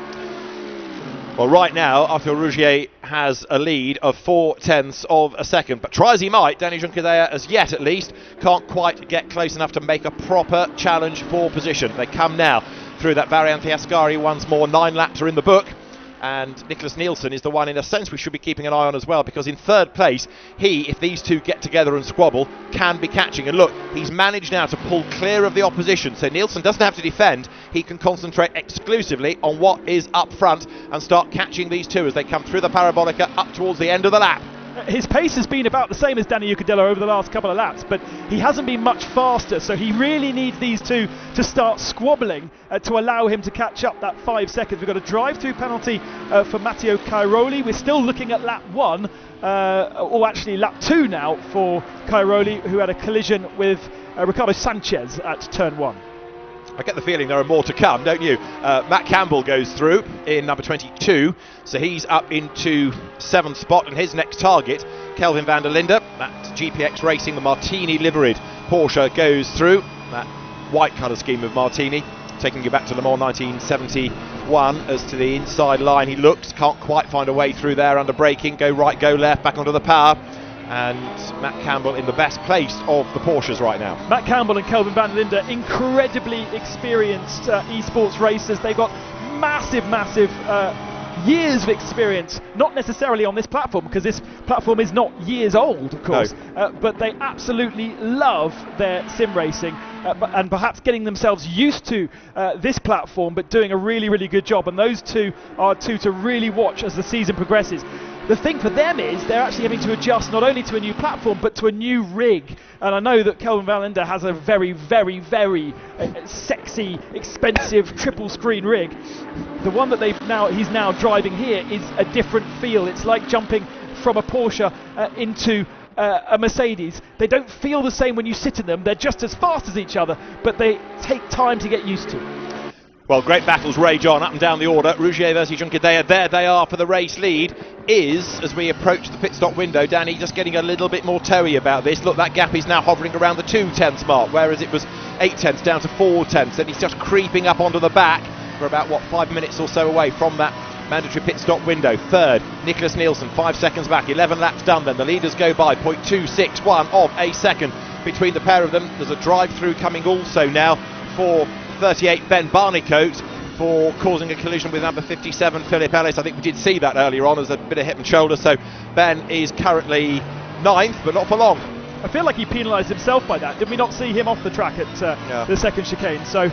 Well, right now, Arthur Rougier has a lead of 0.4 of a second, but try as he might, Danny Junqueira, as yet at least, can't quite get close enough to make a proper challenge for position. They come now through that Variante Ascari once more. 9 laps are in the book. And Nicholas Nielsen is the one, in a sense, we should be keeping an eye on as well, because in third place, he, if these two get together and squabble, can be catching. And look, he's managed now to pull clear of the opposition, so Nielsen doesn't have to defend. He can concentrate exclusively on what is up front and start catching these two as they come through the Parabolica up towards the end of the lap. His pace has been about the same as Danny Ucadillo over the last couple of laps, but he hasn't been much faster, so he really needs these two to start squabbling to allow him to catch up that 5 seconds. We've got a drive-through penalty for Matteo Cairoli. We're still looking at lap 1, or actually lap 2 now for Cairoli, who had a collision with Ricardo Sanchez at turn 1. I get the feeling there are more to come, don't you? Matt Campbell goes through in number 22, so he's up into 7th spot, and his next target, Kelvin van der Linde, that GPX Racing, the Martini liveried Porsche, goes through. That white colour scheme of Martini, taking you back to Le Mans 1971. As to the inside line, he looks, can't quite find a way through there under braking, go right, go left, back onto the power. And Matt Campbell in the best place of the Porsches right now. Matt Campbell and Kelvin van der Linde, incredibly experienced esports racers. They've got massive years of experience, not necessarily on this platform, because this platform is not years old, of course, but they absolutely love their sim racing and perhaps getting themselves used to this platform, but doing a really good job. And those two are two to really watch as the season progresses. The thing for them is they're actually having to adjust not only to a new platform but to a new rig, and I know that Kelvin van der Linde has a very sexy, expensive triple screen rig. The one that he's now driving here is a different feel. It's like jumping from a Porsche into a Mercedes. They don't feel the same when you sit in them. They're just as fast as each other, but they take time to get used to. Well, great battles rage on up and down the order. Rougier versus Junqueira, there they are for the race lead. Is, as we approach the pit stop window, Danny just getting a little bit more toey about this. Look, that gap is now hovering around the 2/10 mark, whereas it was 8/10 down to 4/10, and he's just creeping up onto the back. We're about, 5 minutes or so away from that mandatory pit stop window. Third, Nicholas Nielsen, 5 seconds back, 11 laps done then. The leaders go by 0.261 of a second between the pair of them. There's a drive-through coming also now for 38 Ben Barnicoat for causing a collision with number 57 Philip Ellis. I think we did see that earlier on as a bit of hip and shoulder, so Ben is currently 9th, but not for long. I feel like he penalised himself by that. Did we not see him off the track at the second chicane? So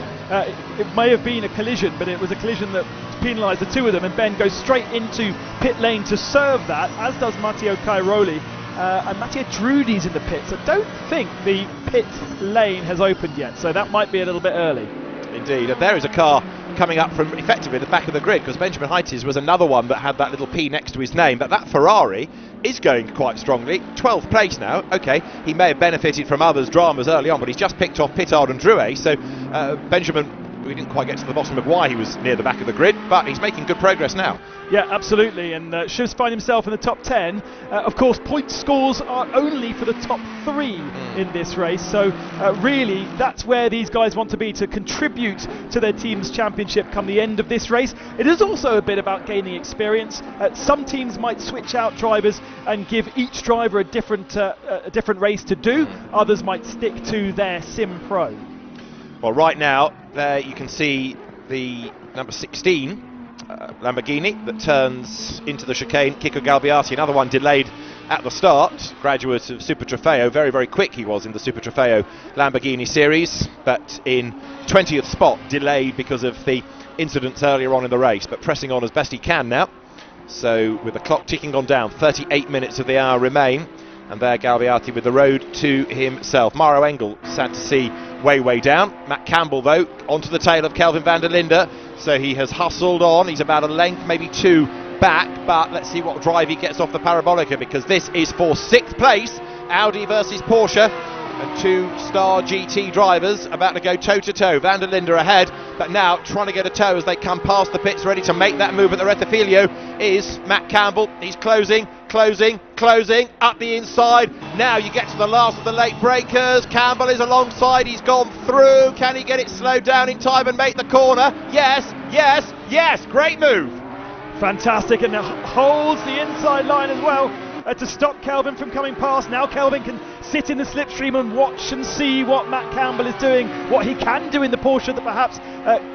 it may have been a collision, but it was a collision that penalised the two of them, and Ben goes straight into pit lane to serve that, as does Matteo Cairoli. And Mattia Drudy's in the pits. I don't think the pit lane has opened yet, so that might be a little bit early. Indeed, and there is a car coming up from effectively the back of the grid, because Benjamin Heites was another one that had that little P next to his name, but that Ferrari is going quite strongly. 12th place now. Okay, he may have benefited from others' dramas early on, but he's just picked off Pittard and Drouet, so Benjamin we didn't quite get to the bottom of why he was near the back of the grid, but he's making good progress now. Yeah, absolutely, and Shiv's find himself in the top 10. Of course, point scores are only for the top 3 in this race, so really that's where these guys want to be, to contribute to their team's championship come the end of this race. It is also a bit about gaining experience. Some teams might switch out drivers and give each driver a different race to do. Others might stick to their Sim Pro. Well, right now, there you can see the number 16 Lamborghini that turns into the chicane. Kiko Galbiati, another one delayed at the start, graduate of Super Trofeo. Very, very quick he was in the Super Trofeo Lamborghini series, but in 20th spot, delayed because of the incidents earlier on in the race, but pressing on as best he can now. So with the clock ticking on down, 38 minutes of the hour remain, and there Galbiati with the road to himself. Mauro Engel, sad to see, way down. Matt Campbell, though, onto the tail of Kelvin van der Linde, so he has hustled on. He's about a length, maybe 2 back, but let's see what drive he gets off the Parabolica, because this is for 6th place. Audi versus Porsche, and 2-star GT drivers about to go toe-to-toe. Van der Linde ahead, but now trying to get a toe as they come past the pits, ready to make that move at the Rettifilio is Matt Campbell. He's closing up the inside. Now you get to the last of the late breakers. Campbell is alongside, he's gone through. Can he get it slowed down in time and make the corner? Yes, great move. Fantastic, and holds the inside line as well to stop Kelvin from coming past. Now Kelvin can sit in the slipstream and watch and see what Matt Campbell is doing, what he can do in the Porsche that perhaps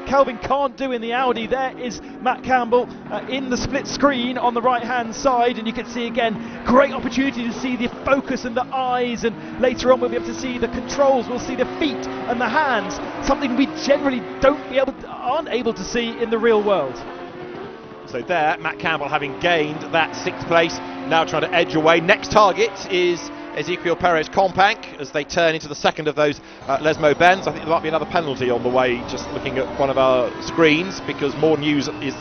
Kelvin can't do in the Audi. There is Matt Campbell in the split screen on the right hand side, and you can see again, great opportunity to see the focus and the eyes, and later on we'll be able to see the controls, we'll see the feet and the hands, something we generally aren't able to see in the real world. So there, Matt Campbell having gained that 6th place, now trying to edge away. Next target is Ezequiel Perez Companc as they turn into the second of those Lesmo Benz. I think there might be another penalty on the way, just looking at one of our screens, because more news is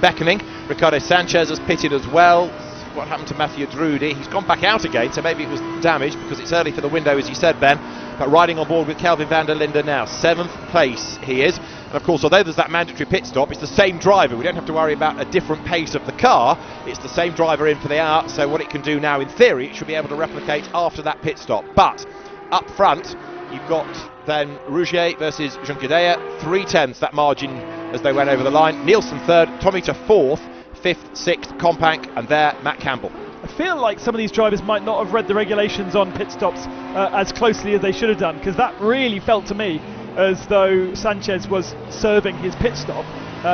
beckoning. Ricardo Sanchez has pitted as well. What happened to Mathieu Drudi? He's gone back out again, so maybe it was damaged because it's early for the window, as you said, Ben. But riding on board with Kelvin van der Linde now, 7th place he is. And of course, although there's that mandatory pit stop, it's the same driver. We don't have to worry about a different pace of the car. It's the same driver in for the hour, so what it can do now, in theory, it should be able to replicate after that pit stop. But up front, you've got then Rougier versus Junqueira, 3/10 that margin as they went over the line. Nielsen 3rd, Tomita 4th, 5th, 6th, Companc, and there, Matt Campbell. I feel like some of these drivers might not have read the regulations on pit stops as closely as they should have done, because that really felt to me as though Sanchez was serving his pit stop.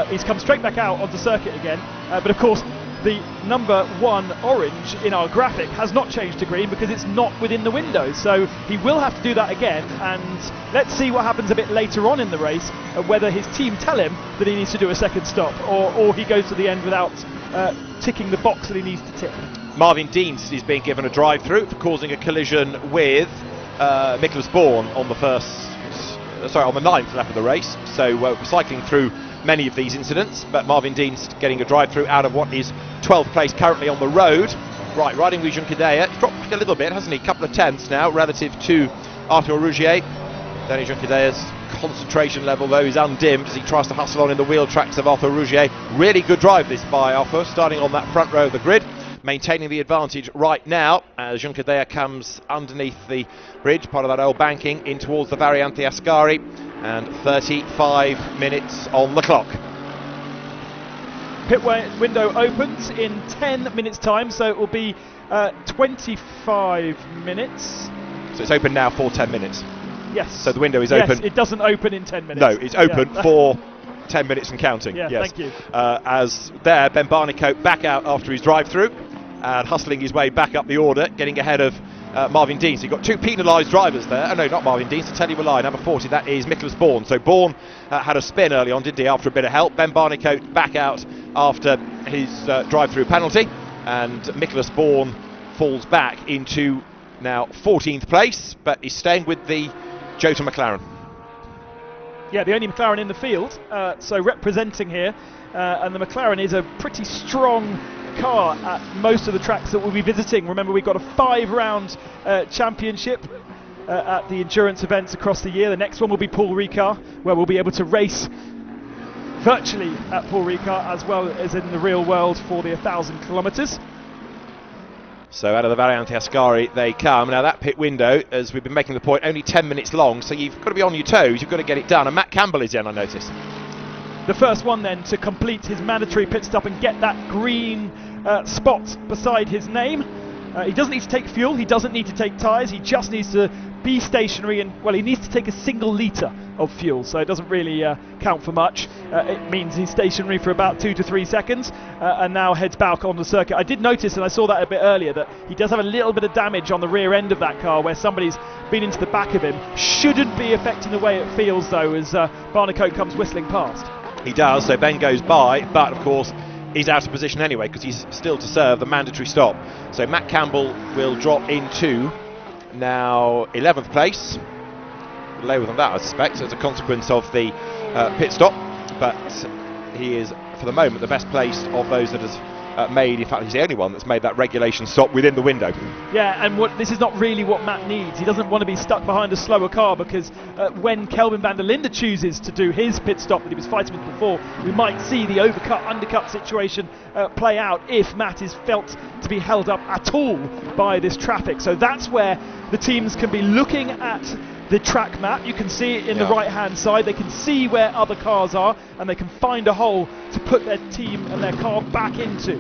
He's come straight back out onto circuit again, but of course the number 1 orange in our graphic has not changed to green because it's not within the window, so he will have to do that again, and let's see what happens a bit later on in the race, whether his team tell him that he needs to do a second stop, or he goes to the end without ticking the box that he needs to tick. Marvin Dienst is being given a drive-through for causing a collision with Nicholas Bourne on the on the 9th lap of the race. So we're cycling through many of these incidents, but Marvin Dienst getting a drive-through out of what is 12th place currently on the road. Right, riding with Junqueira. He's dropped back a little bit, hasn't he? Couple of tenths now relative to Arthur Rougier. Danny Junqueira's concentration level, though, is undimmed as he tries to hustle on in the wheel tracks of Arthur Rougier. Really good drive this by Arthur, starting on that front row of the grid, maintaining the advantage right now as Junqueira comes underneath the bridge, part of that old banking, in towards the Variante Ascari, and 35 minutes on the clock. Pit window opens in 10 minutes time, so it will be 25 minutes. So it's open now for 10 minutes. Yes. So the window is open. Yes, it doesn't open in 10 minutes. No, it's open for 10 minutes and counting. Yeah, yes. thank you. As there, Ben Barnicoat back out after his drive-through and hustling his way back up the order, getting ahead of Marvin Dienst. You've got 2 penalised drivers there. Oh no, not Marvin Dienst, I tell you a lie, number 40, that is Nicholas Bourne. So Bourne had a spin early on, didn't he, after a bit of help. Ben Barnicoat back out after his drive-through penalty, and Nicholas Bourne falls back into now 14th place, but he's staying with the Jota McLaren. Yeah, the only McLaren in the field, so representing here, and the McLaren is a pretty strong car at most of the tracks that we'll be visiting. Remember, we've got a 5-round championship at the endurance events across the year. The next one will be Paul Ricard, where we'll be able to race virtually at Paul Ricard as well as in the real world for the 1,000 kilometres. So out of the Variante Ascari they come. Now that pit window, as we've been making the point, only 10 minutes long, so you've got to be on your toes, you've got to get it done. And Matt Campbell is in, I noticed. The first one then to complete his mandatory pit stop and get that green spot beside his name. He doesn't need to take fuel, he doesn't need to take tyres, he just needs to be stationary, and well, he needs to take a single litre of fuel, so it doesn't really count for much. It means he's stationary for about 2 to 3 seconds and now heads back on the circuit. I did notice, and I saw that a bit earlier, that he does have a little bit of damage on the rear end of that car where somebody's been into the back of him. Shouldn't be affecting the way it feels though, as Barnicoat comes whistling past. He does, so Ben goes by, but of course he's out of position anyway because he's still to serve the mandatory stop. So Matt Campbell will drop into now 11th place, lower than that I suspect as a consequence of the pit stop, but he is for the moment the best placed of those that has made, in fact he's the only one that's made that regulation stop within the window. Yeah, and this is not really what Matt needs. He doesn't want to be stuck behind a slower car, because when Kelvin van der Linde chooses to do his pit stop that he was fighting with before, we might see the undercut situation play out if Matt is felt to be held up at all by this traffic. So that's where the teams can be looking at the track map. You can see it in the right hand side. They can see where other cars are and they can find a hole to put their team and their car back into.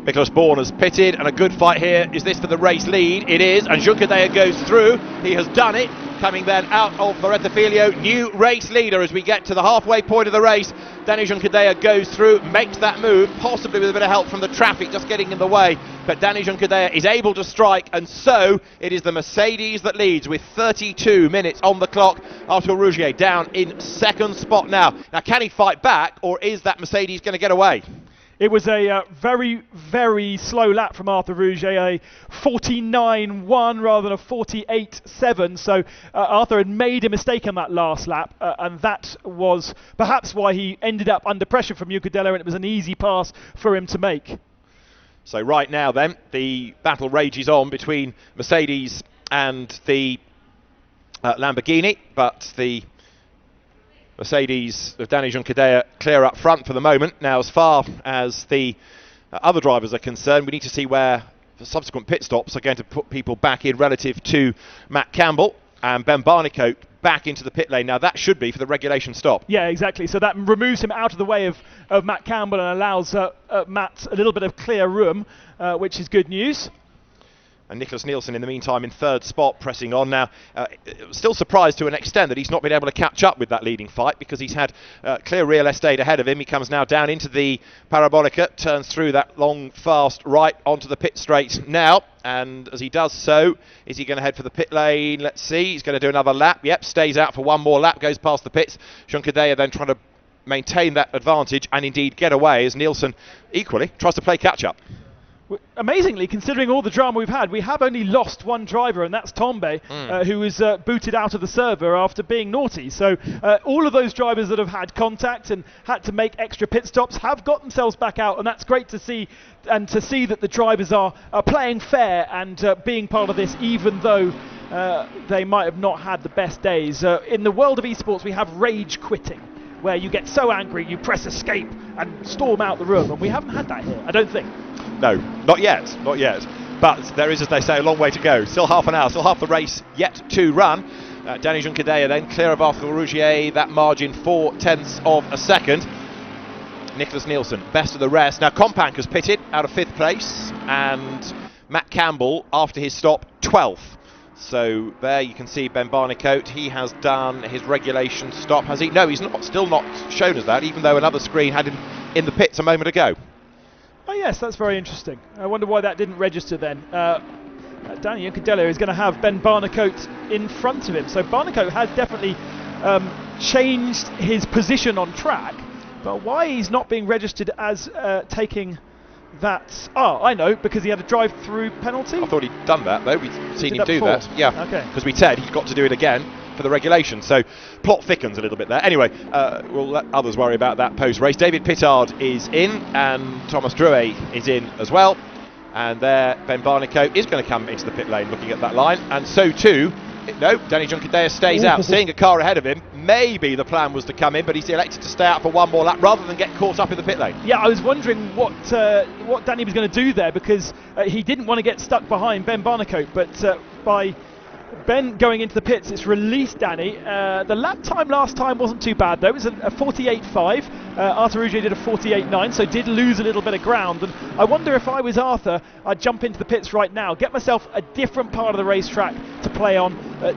Nicholas Bourne has pitted, and a good fight here. Is this for the race lead? It is, and Juncadella goes through. He has done it, coming then out of Loreto Filio, new race leader as we get to the halfway point of the race. Danny Juncadella goes through, makes that move, possibly with a bit of help from the traffic just getting in the way, but Danny Juncadella is able to strike, and so it is the Mercedes that leads with 32 minutes on the clock. Arthur Rougier down in second spot now. Now, can he fight back, or is that Mercedes going to get away? It was a very, very slow lap from Arthur Rougier, a 49.1 rather than a 48.7. So Arthur had made a mistake on that last lap, and that was perhaps why he ended up under pressure from Juncadella, and it was an easy pass for him to make. So right now then, the battle rages on between Mercedes and the Lamborghini, but the Mercedes of Danny Juncadella clear up front for the moment. Now, as far as the other drivers are concerned, we need to see where the subsequent pit stops are going to put people back in relative to Matt Campbell and Ben Barnicoat back into the pit lane. Now, that should be for the regulation stop. Yeah, exactly. So that removes him out of the way of Matt Campbell and allows Matt a little bit of clear room, which is good news. And Nicholas Nielsen in the meantime in third spot, pressing on now. Still surprised to an extent that he's not been able to catch up with that leading fight, because he's had clear real estate ahead of him. He comes now down into the Parabolica, turns through that long, fast right onto the pit straight now. And as he does so, is he going to head for the pit lane? Let's see. He's going to do another lap. Yep, stays out for one more lap, goes past the pits. Juncadella then trying to maintain that advantage and indeed get away as Nielsen equally tries to play catch-up. Amazingly, considering all the drama we've had, we have only lost one driver, and that's Tombe, who was booted out of the server after being naughty. So all of those drivers that have had contact and had to make extra pit stops have got themselves back out, and that's great to see, and to see that the drivers are playing fair and being part of this, even though they might have not had the best days. In the world of esports, we have rage quitting, where you get so angry you press escape and storm out the room, and we haven't had that here, I don't think. No, not yet, not yet. But there is, as they say, a long way to go. Still half an hour, still half the race yet to run. Danny Juncadella then clear of Arthur Rougier, that margin 0.4 of a second. Nicholas Nielsen, best of the rest. Now Compank has pitted out of 5th place, and Matt Campbell, after his stop, 12th. So there you can see Ben Barnicoat. He has done his regulation stop. Has he? No, he's not. Still not shown as that, even though another screen had him in the pits a moment ago. Oh yes, that's very interesting. I wonder why that didn't register then. Danny Juncadella is going to have Ben Barnicoat in front of him. So Barnicoat has definitely changed his position on track, but why he's not being registered as taking that... Oh, I know, because he had a drive-through penalty? I thought he'd done that, though. We've seen him do that. Yeah, okay. Because we said he's got to do it again for the regulation, so plot thickens a little bit there. Anyway, we'll let others worry about that post-race. David Pittard is in, and Thomas Drouet is in as well. And there, Ben Barnicoat is going to come into the pit lane looking at that line, and so too No, Danny Juncadella stays out, seeing a car ahead of him. Maybe the plan was to come in, but he's elected to stay out for one more lap rather than get caught up in the pit lane. Yeah, I was wondering what Danny was going to do there, because he didn't want to get stuck behind Ben Barnicoat, but by Ben going into the pits, it's released Danny. The lap time last time wasn't too bad though. It was a 48.5. Arthur Rougier did a 48.9, so did lose a little bit of ground. And I wonder if I was Arthur, I'd jump into the pits right now, get myself a different part of the racetrack to play on,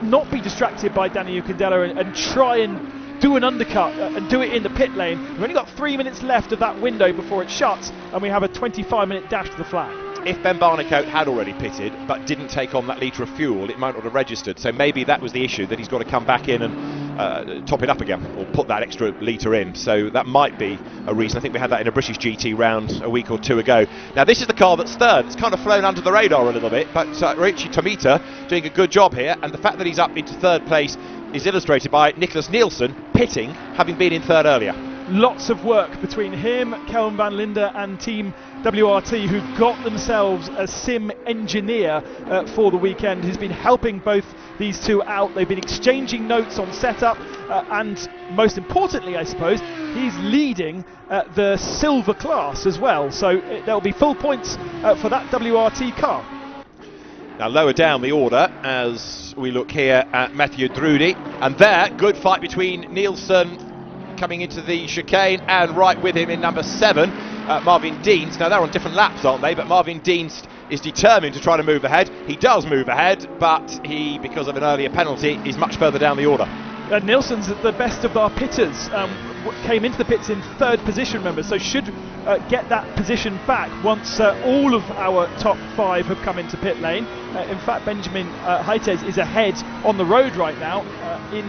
not be distracted by Danny Juncadella, and try and do an undercut and do it in the pit lane. We've only got 3 minutes left of that window before it shuts, and we have a 25-minute dash to the flag. If Ben Barnicoat had already pitted but didn't take on that litre of fuel, it might not have registered. So maybe that was the issue, that he's got to come back in and top it up again, or put that extra litre in. So that might be a reason. I think we had that in a British GT round a week or two ago. Now this is the car that's third. It's kind of flown under the radar a little bit, but Richie Tomita doing a good job here, and the fact that he's up into third place is illustrated by Nicholas Nielsen pitting, having been in third earlier. Lots of work between him, Kelvin van Linde and Team WRT, who got themselves a sim engineer for the weekend, who's been helping both these two out. They've been exchanging notes on setup, and most importantly, I suppose, he's leading the silver class as well. So there'll be full points for that WRT car. Now lower down the order as we look here at Mathieu Drudy, and there, good fight between Nielsen coming into the chicane, and right with him in number 7, Marvin Dienst. Now they're on different laps, aren't they? But Marvin Dienst is determined to try to move ahead. He does move ahead, but he, because of an earlier penalty, is much further down the order. Nielsen's the best of our pitters, came into the pits in third position, remember, so should get that position back once all of our top 5 have come into pit lane. In fact, Benjamin Heites is ahead on the road right now in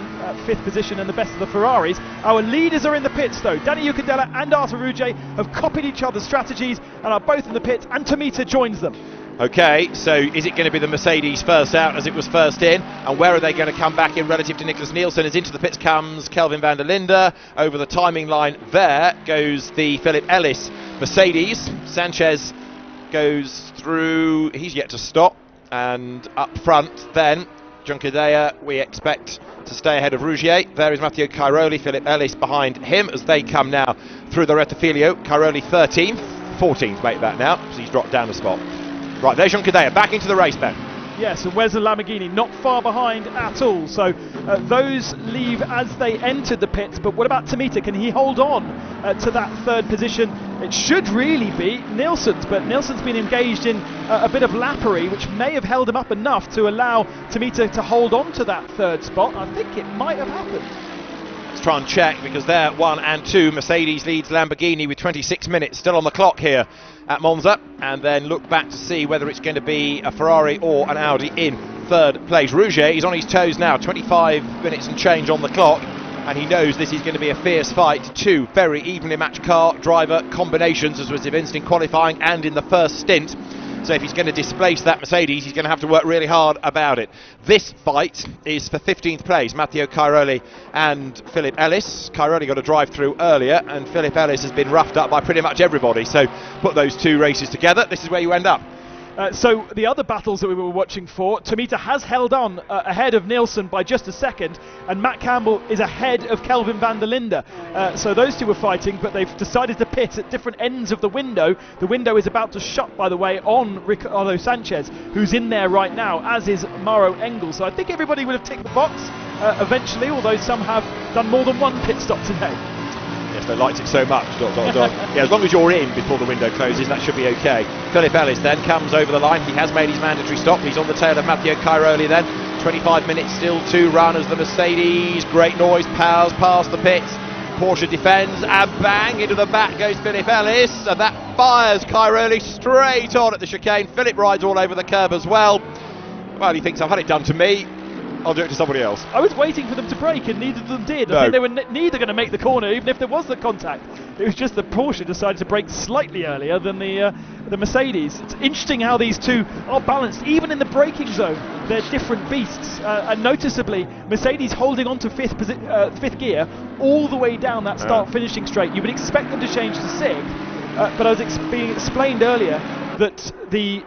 5th position, and the best of the Ferraris. Our leaders are in the pits though. Danny Juncadella and Arthur Rougier have copied each other's strategies and are both in the pits, and Tomita joins them. Okay, so is it going to be the Mercedes first out as it was first in? And where are they going to come back in relative to Nicholas Nielsen? As into the pits comes Kelvin van der Linde. Over the timing line there goes the Philip Ellis Mercedes. Sanchez goes through, he's yet to stop. And up front then, Juncadella we expect to stay ahead of Rougier. There is Matteo Cairoli, Philip Ellis behind him as they come now through the Rettifilio. Cairoli 13th, 14th make that now, so he's dropped down a spot. Right, there's Juncadella back into the race, Ben. Yes, and where's the Lamborghini? Not far behind at all. So those leave as they entered the pits. But what about Tomita? Can he hold on to that third position? It should really be Nielsen's, but Nielsen's been engaged in a bit of lappery, which may have held him up enough to allow Tomita to hold on to that third spot. I think it might have happened. Let's try and check, because they're 1 and 2. Mercedes leads Lamborghini with 26 minutes still on the clock here at Monza, and then look back to see whether it's going to be a Ferrari or an Audi in third place. Rougier is on his toes now, 25 minutes and change on the clock, and he knows this is going to be a fierce fight. 2 very evenly matched car driver combinations, as was evinced in qualifying and in the first stint. So if he's going to displace that Mercedes, he's going to have to work really hard about it. This fight is for 15th place. Matteo Cairoli and Philip Ellis. Cairoli got a drive through earlier, and Philip Ellis has been roughed up by pretty much everybody. So put those 2 races together, this is where you end up. So the other battles that we were watching for, Tomita has held on ahead of Nielsen by just a second, and Matt Campbell is ahead of Kelvin van der Linde. So those 2 were fighting, but they've decided to pit at different ends of the window. The window is about to shut, by the way, on Ricardo Sanchez, who's in there right now, as is Mauro Engel. So I think everybody would have ticked the box eventually, although some have done more than 1 pit stop today. Yes, they liked it so much, ... Yeah, as long as you're in before the window closes, that should be okay. Philip Ellis then comes over the line. He has made his mandatory stop. He's on the tail of Matteo Cairoli then. 25 minutes still to run as the Mercedes, great noise, powers past the pits. Porsche defends, and bang, into the back goes Philip Ellis, and that fires Cairoli straight on at the chicane. Philip rides all over the curb as well. Well, he thinks, I've had it done to me, I'll do it to somebody else. I was waiting for them to brake, and neither of them did. No. I think they were neither going to make the corner, even if there was the contact. It was just that Porsche decided to brake slightly earlier than the Mercedes. It's interesting how these 2 are balanced, even in the braking zone. They're different beasts, and noticeably, Mercedes holding on to 5th gear all the way down that start-finishing straight. You would expect them to change to 6th, but as being explained earlier, that the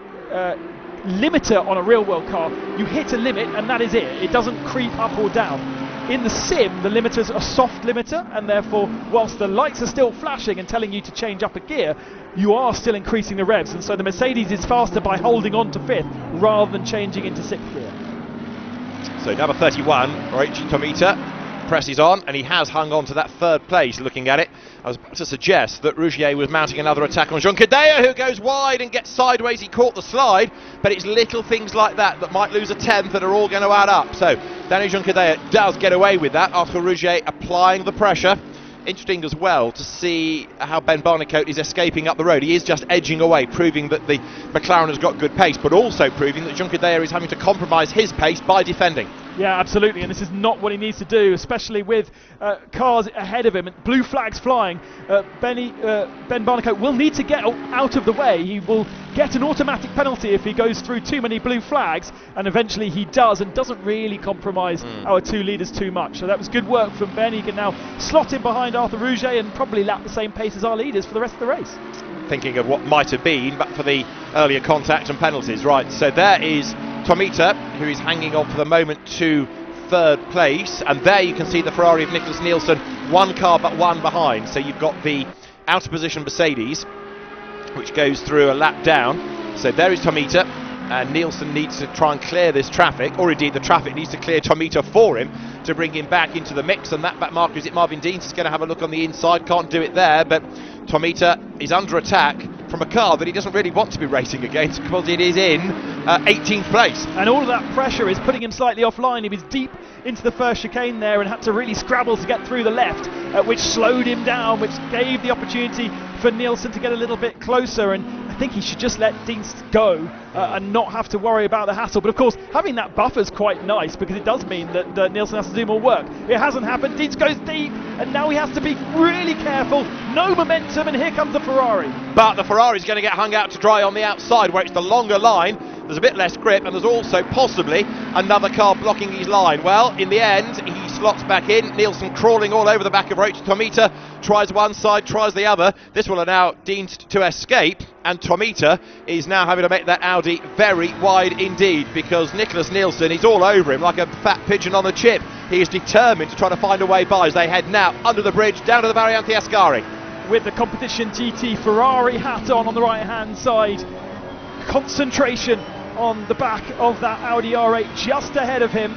limiter on a real world car, you hit a limit and that is it. It doesn't creep up or down. In the sim, the limiter's a soft limiter, and therefore, whilst the lights are still flashing and telling you to change up a gear, you are still increasing the revs, and so the Mercedes is faster by holding on to 5th rather than changing into 6th gear. So number 31, Reichi Tomita, presses on, and he has hung on to that 3rd place. Looking at it, I was about to suggest that Rougier was mounting another attack on Jean Cadea, who goes wide and gets sideways. He caught the slide, but it's little things like that that might lose a 10th that are all going to add up. So Daniel Jean Cadea does get away with that after Rougier applying the pressure. Interesting as well to see how Ben Barnicoat is escaping up the road. He is just edging away, proving that the McLaren has got good pace, but also proving that Jean Cadea is having to compromise his pace by defending. Yeah, absolutely, and this is not what he needs to do, especially with cars ahead of him. Blue flags flying. Ben Barnicoat will need to get out of the way. He will get an automatic penalty if he goes through too many blue flags, and eventually he does, and doesn't really compromise our 2 leaders too much. So that was good work from Ben. He can now slot in behind Arthur Rougier and probably lap the same pace as our leaders for the rest of the race. Thinking of what might have been, but for the earlier contact and penalties. Right, so there is Tomita, who is hanging on for the moment to 3rd place, and there you can see the Ferrari of Nicholas Nielsen, 1 car but 1 behind. So you've got the out of position Mercedes, which goes through a lap down. So there is Tomita, and Nielsen needs to try and clear this traffic, or indeed the traffic needs to clear Tomita for him to bring him back into the mix. And that back marker, is it Marvin Deans, is going to have a look on the inside, can't do it there, but Tomita is under attack from a car that he doesn't really want to be racing against, because it is in 18th place. And all of that pressure is putting him slightly offline. He was deep into the first chicane there and had to really scrabble to get through the left, which slowed him down, which gave the opportunity for Nielsen to get a little bit closer. And I think he should just let Dienst go and not have to worry about the hassle. But of course, having that buffer is quite nice, because it does mean that Nielsen has to do more work. It hasn't happened. Dienst goes deep, and now he has to be really careful. No momentum, and here comes the Ferrari. But the Ferrari is going to get hung out to dry on the outside, where it's the longer line. There's a bit less grip, and there's also possibly another car blocking his line. Well, in the end, he slots back in. Nielsen crawling all over the back of Reichi Tomita, tries one side, tries the other. This will allow Dienst to escape, and Tomita is now having to make that Audi very wide indeed, because Nicholas Nielsen is all over him like a fat pigeon on a chip. He is determined to try to find a way by as they head now under the bridge down to the Variante Ascari. With the competition GT Ferrari hat on the right hand side, concentration on the back of that Audi R8 just ahead of him.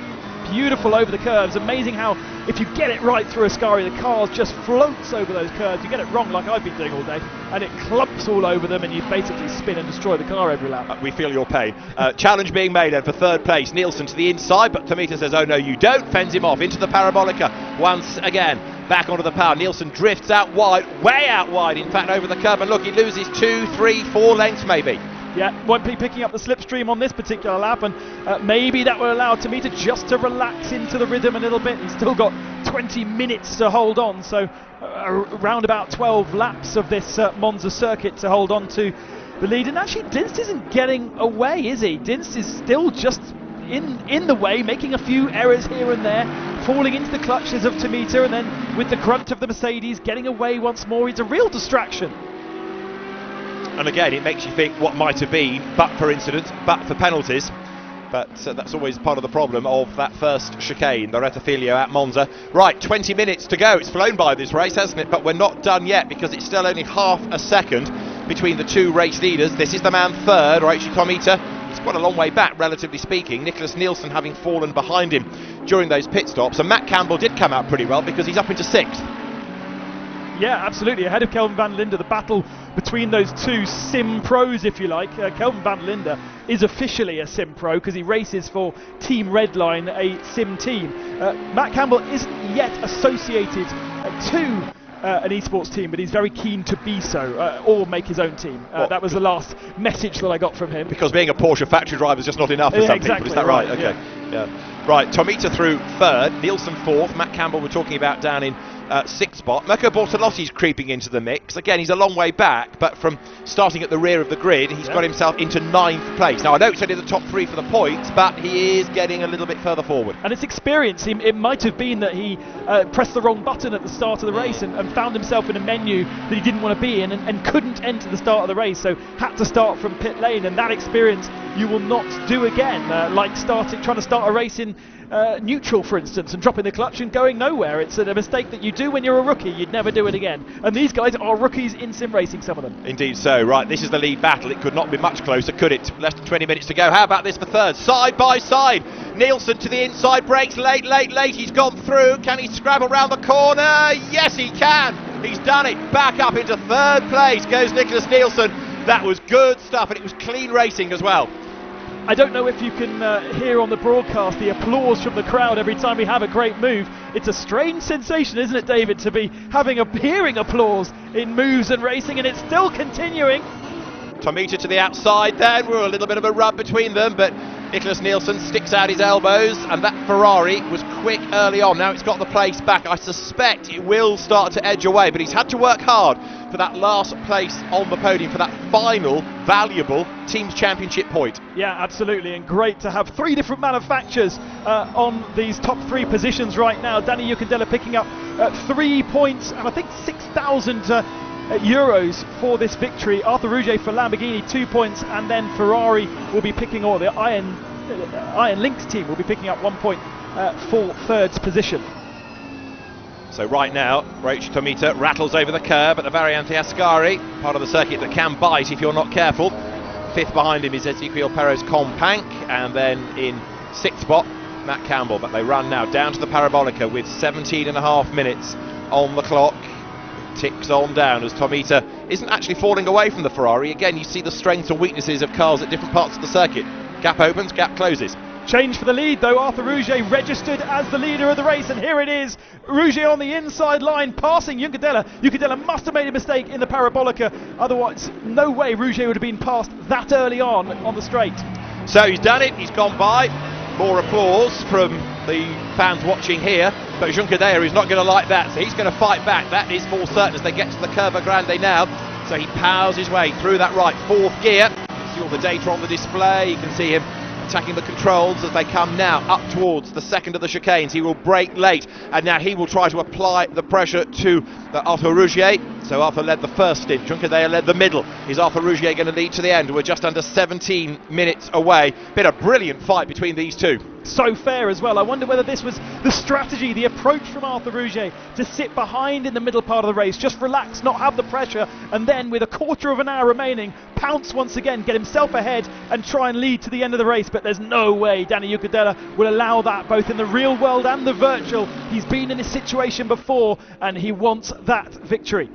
Beautiful over the curves. Amazing how if you get it right through Ascari, the car just floats over those curves. You get it wrong, like I've been doing all day, and it clumps all over them, and you basically spin and destroy the car every lap. We feel your pain. Challenge being made then for 3rd place. Nielsen to the inside, but Tomita says, oh no you don't, fends him off into the Parabolica once again. Back onto the power. Nielsen drifts out wide, way out wide in fact, over the curb, and look, he loses 2, 3, 4 lengths maybe. Yeah, won't be picking up the slipstream on this particular lap, and maybe that will allow Tomita just to relax into the rhythm a little bit. He's still got 20 minutes to hold on, so around about 12 laps of this Monza circuit to hold on to the lead. And actually, Dienst isn't getting away, is he? Dienst is still just in the way, making a few errors here and there, falling into the clutches of Tomita, and then with the grunt of the Mercedes, getting away once more. He's a real distraction. And again, it makes you think what might have been, but for incidents, but for penalties. But that's always part of the problem of that first chicane, the Rettifilio at Monza. Right, 20 minutes to go. It's flown by this race, hasn't it? But we're not done yet, because it's still only half a second between the 2 race leaders. This is the man 3rd, Reichi Tomita. It's quite a long way back, relatively speaking. Nicholas Nielsen having fallen behind him during those pit stops. And Matt Campbell did come out pretty well, because he's up into 6th. Yeah, absolutely, ahead of Kelvin van der Linde. The battle between those 2 sim pros, if you like. Kelvin van der Linde is officially a sim pro because he races for Team Redline, a sim team. Matt Campbell isn't yet associated to an esports team, but he's very keen to be so, or make his own team. That was the last message that I got from him. Because being a Porsche factory driver is just not enough for some people, is that right? Okay. Yeah. Right, Tomita through 3rd, Nielsen 4th, Matt Campbell we're talking about down in 6th spot. Mirko Bortolotti's creeping into the mix. Again, he's a long way back, but from starting at the rear of the grid, he's got himself into 9th place. Now, I know it's only the top 3 for the points, but he is getting a little bit further forward. And it's experience. It might have been that he pressed the wrong button at the start of the race and found himself in a menu that he didn't want to be in and couldn't enter the start of the race, so had to start from pit lane, and that experience you will not do again, like trying to start a race in neutral, for instance, and dropping the clutch and going nowhere. It's a mistake that you do when you're a rookie. You'd never do it again. And these guys are rookies in sim racing, some of them. Indeed so. Right, this is the lead battle. It could not be much closer, could it? Less than 20 minutes to go. How about this for third? Side by side. Nielsen to the inside, brakes late. He's gone through. Can he scrabble round the corner? Yes, he can. He's done it. Back up into third place goes Nicholas Nielsen. That was good stuff, and it was clean racing as well. I don't know if you can hear on the broadcast the applause from the crowd every time we have a great move. It's a strange sensation, isn't it, David, to be hearing applause in moves and racing, and it's still continuing. Tomita to the outside then. We're a little bit of a rub between them, but Nicholas Nielsen sticks out his elbows, and that Ferrari was quick early on. Now it's got the place back. I suspect it will start to edge away, but he's had to work hard for that last place on the podium, for that final valuable Teams Championship point. Yeah, absolutely, and great to have three different manufacturers on these top three positions right now. Danny Juncadella picking up 3 points and I think 6,000 euros for this victory. Arthur Rouget for Lamborghini 2 points, and then Ferrari will be picking, or the Iron Lynx team will be picking up 1 point for third position. So right now, Roach Tomita rattles over the curb at the Variante Ascari, part of the circuit that can bite if you're not careful. Fifth behind him is Ezequiel Perez Companc, and then in sixth spot, Matt Campbell. But they run now down to the Parabolica with 17.5 minutes on the clock. Ticks on down as Tomita isn't actually falling away from the Ferrari. Again, you see the strengths and weaknesses of cars at different parts of the circuit. Gap opens, gap closes. Change for the lead though. Arthur Rouget registered as the leader of the race, and here it is. Rouget on the inside line, passing Juncadella. Juncadella must have made a mistake in the Parabolica, otherwise no way Rouget would have been passed that early on the straight. So he's done it, he's gone by. More applause from the fans watching here, but Juncadella is not going to like that, so he's going to fight back. That is for certain as they get to the Curva Grande now. So he powers his way through that right fourth gear. You can see all the data on the display. You can see him attacking the controls as they come now up towards the second of the chicanes. He will brake late, and now he will try to apply the pressure to Arthur Rouget. So Arthur led the first stint, Juncadella led the middle. Is Arthur Rouget going to lead to the end? We're just under 17 minutes away. Been a brilliant fight between these two. So fair as well. I wonder whether this was the strategy, the approach from Arthur Rouget to sit behind in the middle part of the race, just relax, not have the pressure, and then with a quarter of an hour remaining, pounce once again, get himself ahead and try and lead to the end of the race. But there's no way Danny Juncadella will allow that, both in the real world and the virtual. He's been in this situation before, and he wants that victory.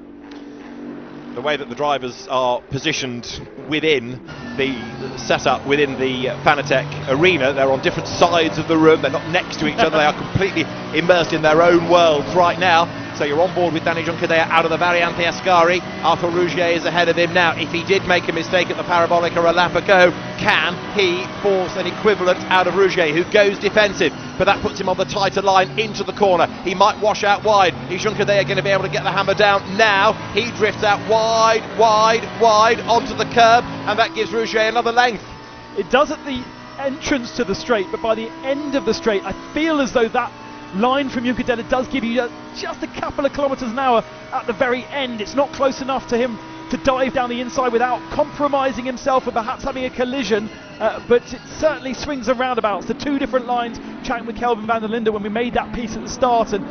The way that the drivers are positioned within the setup within the Fanatec Arena, they're on different sides of the room, they're not next to each other, they are completely immersed in their own worlds right now. So you're on board with Danny Juncadella out of the Variante Ascari. Arthur Rouget is ahead of him now. If he did make a mistake at the Parabolica a lap ago, can he force an equivalent out of Rouget, who goes defensive? But that puts him on the tighter line into the corner. He might wash out wide. Is Juncadella going to be able to get the hammer down now? He drifts out wide onto the curb, and that gives Rouget another length. It does at the entrance to the straight, but by the end of the straight, I feel as though that line from Juncadella does give you just a couple of kilometres an hour at the very end. It's not close enough to him to dive down the inside without compromising himself and perhaps having a collision, but it certainly swings and roundabouts. The two different lines, chatting with Kelvin van der Linde when we made that piece at the start, and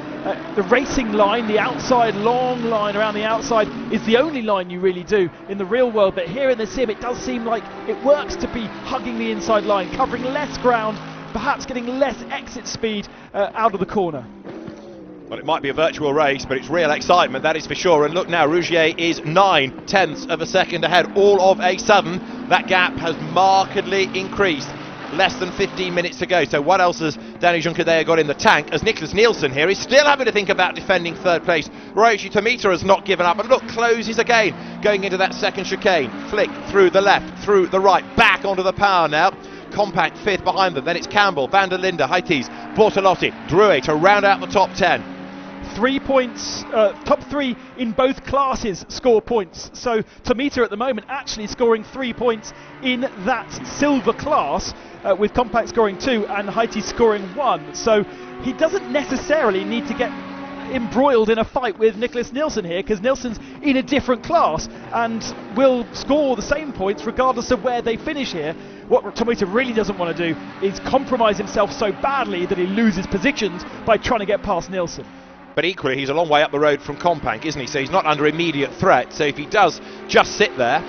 the racing line, the outside long line around the outside, is the only line you really do in the real world, but here in the sim it does seem like it works to be hugging the inside line, covering less ground, perhaps getting less exit speed out of the corner. Well, it might be a virtual race, but it's real excitement, that is for sure. And look now, Rouget is 9/10 of a second ahead, all of a sudden. That gap has markedly increased. Less than 15 minutes to go. So what else has Danny Juncadella got in the tank? As Nicholas Nielsen here is still having to think about defending third place. Ryoichi Tomita has not given up, and look, closes again, going into that second chicane. Flick through the left, through the right, back onto the power now. Compact fifth behind them, then it's Campbell, van der Linde, Heites, Bortolotti, Drouet to round out the top 10. 3 points, top three in both classes score points. So Tomita at the moment actually scoring 3 points in that silver class, with Compact scoring 2 and Heites scoring 1. So he doesn't necessarily need to get embroiled in a fight with Nicholas Nielsen here, because Nielsen's in a different class and will score the same points regardless of where they finish here. What Tomita really doesn't want to do is compromise himself so badly that he loses positions by trying to get past Nielsen. But equally, he's a long way up the road from Compank, isn't he? So he's not under immediate threat. So if he does just sit there,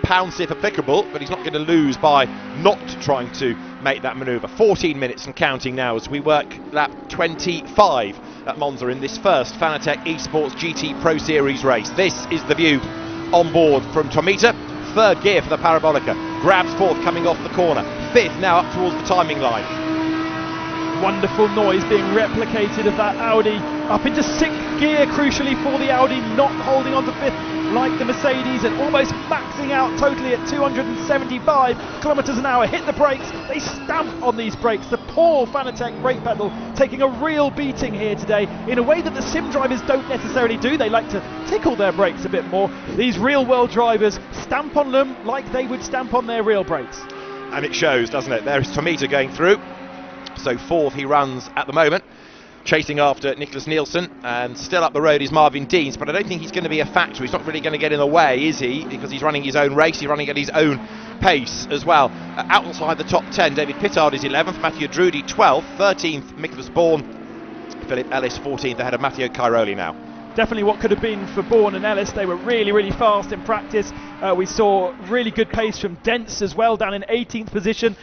pounce if applicable, but he's not going to lose by not trying to make that manoeuvre. 14 minutes and counting now as we work lap 25 at Monza in this first Fanatec Esports GT Pro Series race. This is the view on board from Tomita. Third gear for the Parabolica. Grabs fourth coming off the corner. Fifth now up towards the timing line. Wonderful noise being replicated of that Audi up into sixth gear, crucially for the Audi, not holding on to fifth like the Mercedes and almost maxing out totally at 275 kilometers an hour. Hit the brakes, they stamp on these brakes. The poor Fanatec brake pedal taking a real beating here today in a way that the sim drivers don't necessarily do. They like to tickle their brakes a bit more. These real world drivers stamp on them like they would stamp on their real brakes. And it shows, doesn't it? There is Tomita going through. So fourth he runs at the moment, chasing after Nicholas Nielsen, and still up the road is Marvin Deans, but I don't think he's going to be a factor. He's not really going to get in the way, is he? Because he's running his own race, he's running at his own pace as well. Outside the top 10, David Pittard is 11th, Mathieu Drudy 12th, 13th Nicholas Bourne, Philip Ellis 14th ahead of Matteo Cairoli now. Definitely what could have been for Bourne and Ellis. They were really, really fast in practice. We saw really good pace from Dents as well, down in 18th position.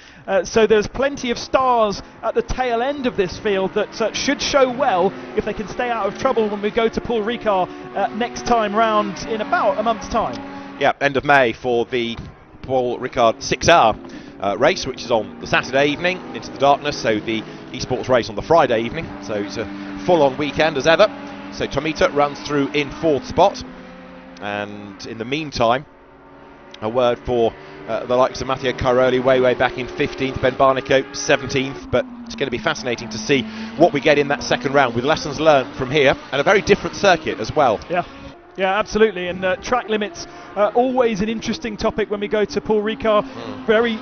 So there's plenty of stars at the tail end of this field that should show well if they can stay out of trouble when we go to Paul Ricard next time round in about a month's time. Yeah, end of May for the Paul Ricard 6-hour race, which is on the Saturday evening into the darkness. So the esports race on the Friday evening. So it's a full-on weekend as ever. So Tomita runs through in fourth spot, and in the meantime, a word for the likes of Matteo Cairoli way back in 15th, Ben Barnicoat 17th, but it's going to be fascinating to see what we get in that second round with lessons learned from here, and a very different circuit as well. Yeah, absolutely, and track limits always an interesting topic when we go to Paul Ricard.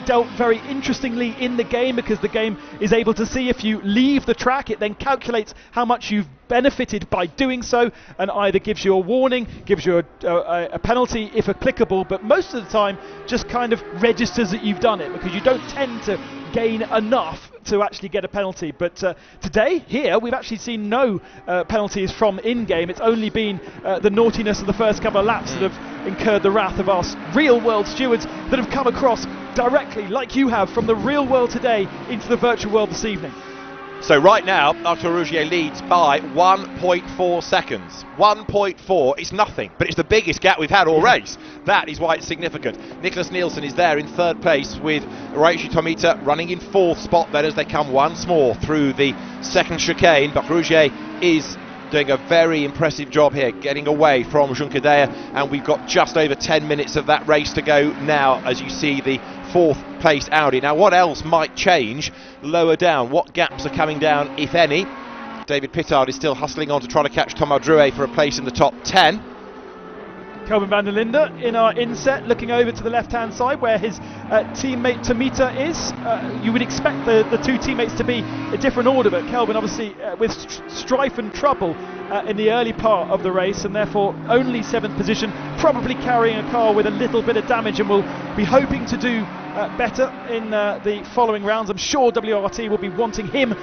Dealt very interestingly in the game, because the game is able to see if you leave the track, it then calculates how much you've benefited by doing so, and either gives you a warning, gives you a penalty if applicable, but most of the time just kind of registers that you've done it, because you don't tend to gain enough to actually get a penalty. But today here we've actually seen no penalties from in-game. It's only been the naughtiness of the first couple of laps that have incurred the wrath of our real world stewards that have come across directly, like you have, from the real world today into the virtual world this evening. So right now, Arthur Rougier leads by 1.4 seconds. 1.4, it's nothing, but it's the biggest gap we've had all race. That is why it's significant. Nicholas Nielsen is there in third place with Raichi Tomita running in fourth spot then as they come once more through the second chicane. But Rougier is doing a very impressive job here, getting away from Junqueira, and we've got just over 10 minutes of that race to go now as you see the fourth place Audi. Now what else might change lower down? What gaps are coming down, if any? David Pittard is still hustling on to try to catch Thomas Drouet for a place in the top 10. Kelvin van der Linde in our inset, looking over to the left hand side where his teammate Tomita is. You would expect the two teammates to be a different order, but Kelvin obviously with strife and trouble in the early part of the race, and therefore only 7th position, probably carrying a car with a little bit of damage, and will be hoping to do better in the following rounds. I'm sure WRT will be wanting him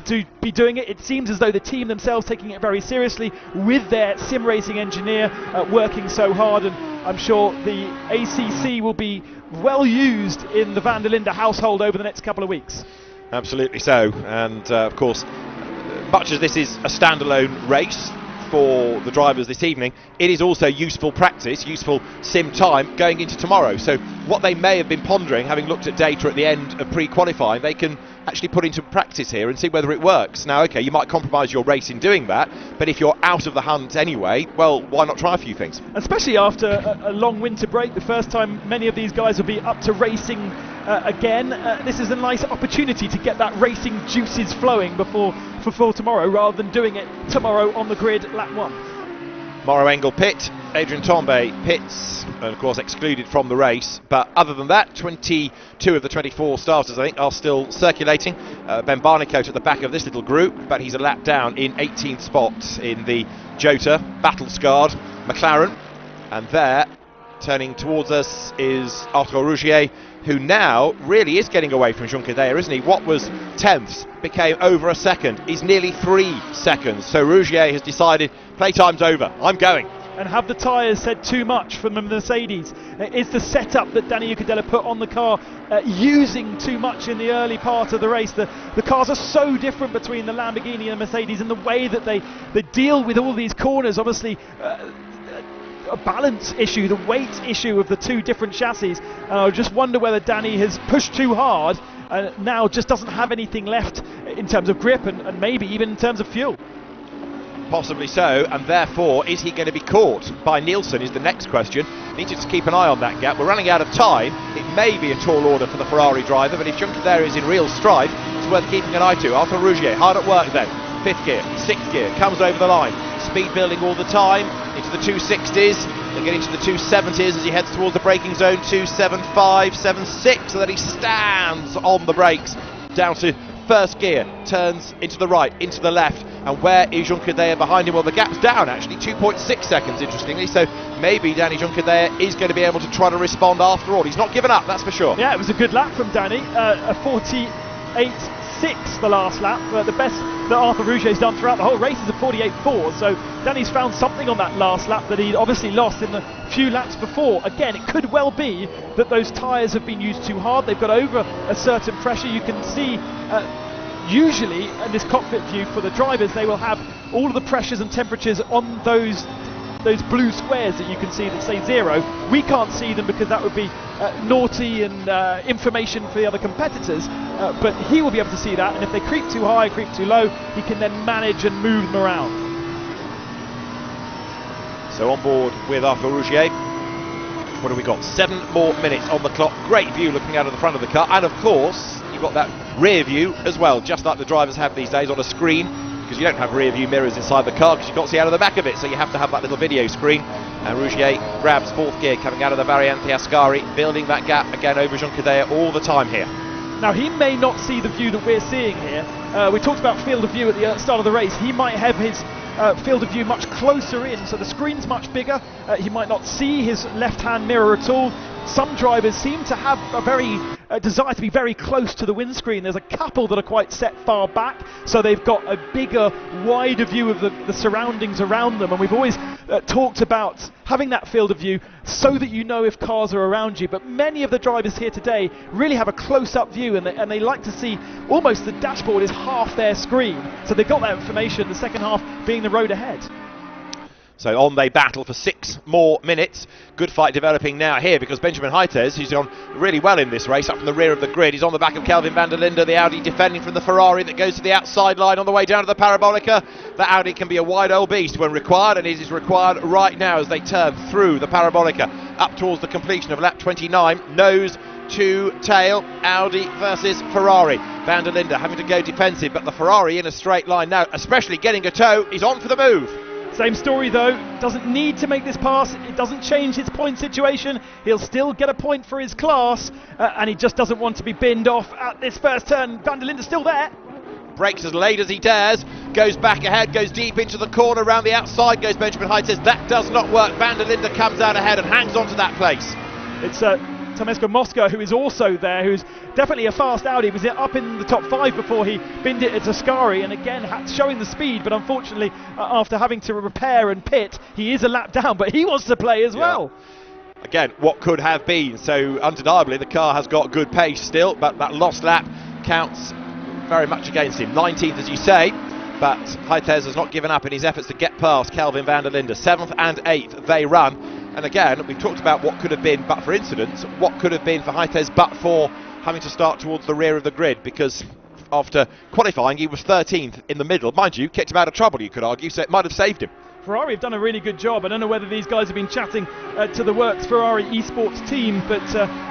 to be doing it. It seems as though the team themselves taking it very seriously with their sim racing engineer working so hard, and I'm sure the ACC will be well used in the van der Linde household over the next couple of weeks. Absolutely so, and of course, much as this is a standalone race for the drivers this evening, it is also useful practice, useful sim time going into tomorrow. So what they may have been pondering, having looked at data at the end of pre-qualifying, they can actually put into practice here and see whether it works. Now, okay, you might compromise your race in doing that, but if you're out of the hunt anyway, well, why not try a few things? Especially after a long winter break, the first time many of these guys will be up to racing again. This is a nice opportunity to get that racing juices flowing before tomorrow, rather than doing it tomorrow on the grid lap 1. Mauro Engel pit Adrian Tombe pits, and of course excluded from the race, but other than that, 22 of the 24 starters, I think, are still circulating. Ben Barnicoat at the back of this little group, but he's a lap down in 18th spot in the Jota, battle-scarred McLaren. And there, turning towards us, is Arthur Rougier, who now really is getting away from Jean Cadea, isn't he? What was 10ths became over a second, is nearly 3 seconds. So Rougier has decided, playtime's over, I'm going. And have the tyres said too much from the Mercedes? Is the setup that Danny Ucadella put on the car using too much in the early part of the race? The cars are so different between the Lamborghini and the Mercedes in the way that they deal with all these corners. Obviously, a balance issue, the weight issue of the two different chassis. And I just wonder whether Danny has pushed too hard and now just doesn't have anything left in terms of grip and maybe even in terms of fuel. Possibly so, and therefore, is he going to be caught by Nielsen is the next question. Need to just keep an eye on that gap. We're running out of time. It may be a tall order for the Ferrari driver, but if Jean Cadea is in real strife, it's worth keeping an eye to. Arthur Rougier, hard at work then. 5th gear, 6th gear, comes over the line. Speed building all the time, into the 260s, then getting to the 270s as he heads towards the braking zone, 275, 76, so that he stands on the brakes, down to 1st gear, turns into the right, into the left, and where is Jean Cadea behind him? Well, the gap's down actually, 2.6 seconds interestingly, so maybe Danny Jean Cadea is going to be able to try to respond after all. He's not given up, that's for sure. Yeah, it was a good lap from Danny, a 48.6 the last lap, the best that Arthur Rougier's done throughout the whole race is a 48.4, so Danny's found something on that last lap that he'd obviously lost in the few laps before. Again, it could well be that those tyres have been used too hard, they've got over a certain pressure. You can see usually in this cockpit view for the drivers, they will have all of the pressures and temperatures on those blue squares that you can see that say 0. We can't see them because that would be naughty and information for the other competitors, but he will be able to see that, and if they creep too high, creep too low, he can then manage and move them around. So on board with Arthur Rougier. What have we got? 7 more minutes on the clock. Great view looking out of the front of the car, and of course you've got that rear view as well, just like the drivers have these days on a screen, because you don't have rear view mirrors inside the car because you can't see out of the back of it, so you have to have that little video screen. And Rougier grabs 4th gear coming out of the Variante Ascari, building that gap again over Jean Cadea all the time here. Now he may not see the view that we're seeing here. We talked about field of view at the start of the race. He might have his field of view much closer in, so the screen's much bigger. He might not see his left-hand mirror at all. Some drivers seem to have a very desire to be very close to the windscreen. There's a couple that are quite set far back, so they've got a bigger, wider view of the surroundings around them. And we've always talked about having that field of view so that you know if cars are around you. But many of the drivers here today really have a close-up view, and they like to see almost the dashboard is half their screen. So they've got that information, the second half being the road ahead. So on they battle for 6 more minutes. Good fight developing now here because Benjamin Hites, who's gone really well in this race, up from the rear of the grid, he's on the back of Kelvin van der Linde, the Audi defending from the Ferrari that goes to the outside line on the way down to the Parabolica. The Audi can be a wide old beast when required, and it is required right now as they turn through the Parabolica up towards the completion of lap 29. Nose to tail, Audi versus Ferrari. Van der Linde having to go defensive, but the Ferrari in a straight line now, especially getting a tow, is on for the move. Same story though, doesn't need to make this pass, it doesn't change his point situation, he'll still get a point for his class, and he just doesn't want to be binned off at this first turn. Van der Linde's still there. Brakes as late as he dares, goes back ahead, goes deep into the corner, round the outside goes Benjamin Hites. That does not work. Van der Linde comes out ahead and hangs on to that place. It's Tomesco Mosca, who is also there, who's definitely a fast Audi. He was up in the top 5 before he binned it at Ascari, and again showing the speed, but unfortunately after having to repair and pit, he is a lap down, but he wants to play as well. Again, what could have been, so undeniably the car has got good pace still, but that lost lap counts very much against him. 19th as you say, but Hites has not given up in his efforts to get past Kelvin van der Linde. 7th and 8th they run. And again, we've talked about what could have been but for incidents, what could have been for Hites but for having to start towards the rear of the grid, because after qualifying he was 13th in the middle. Mind you, kept him out of trouble, you could argue, so it might have saved him. Ferrari have done a really good job. I don't know whether these guys have been chatting to the Works Ferrari Esports team, but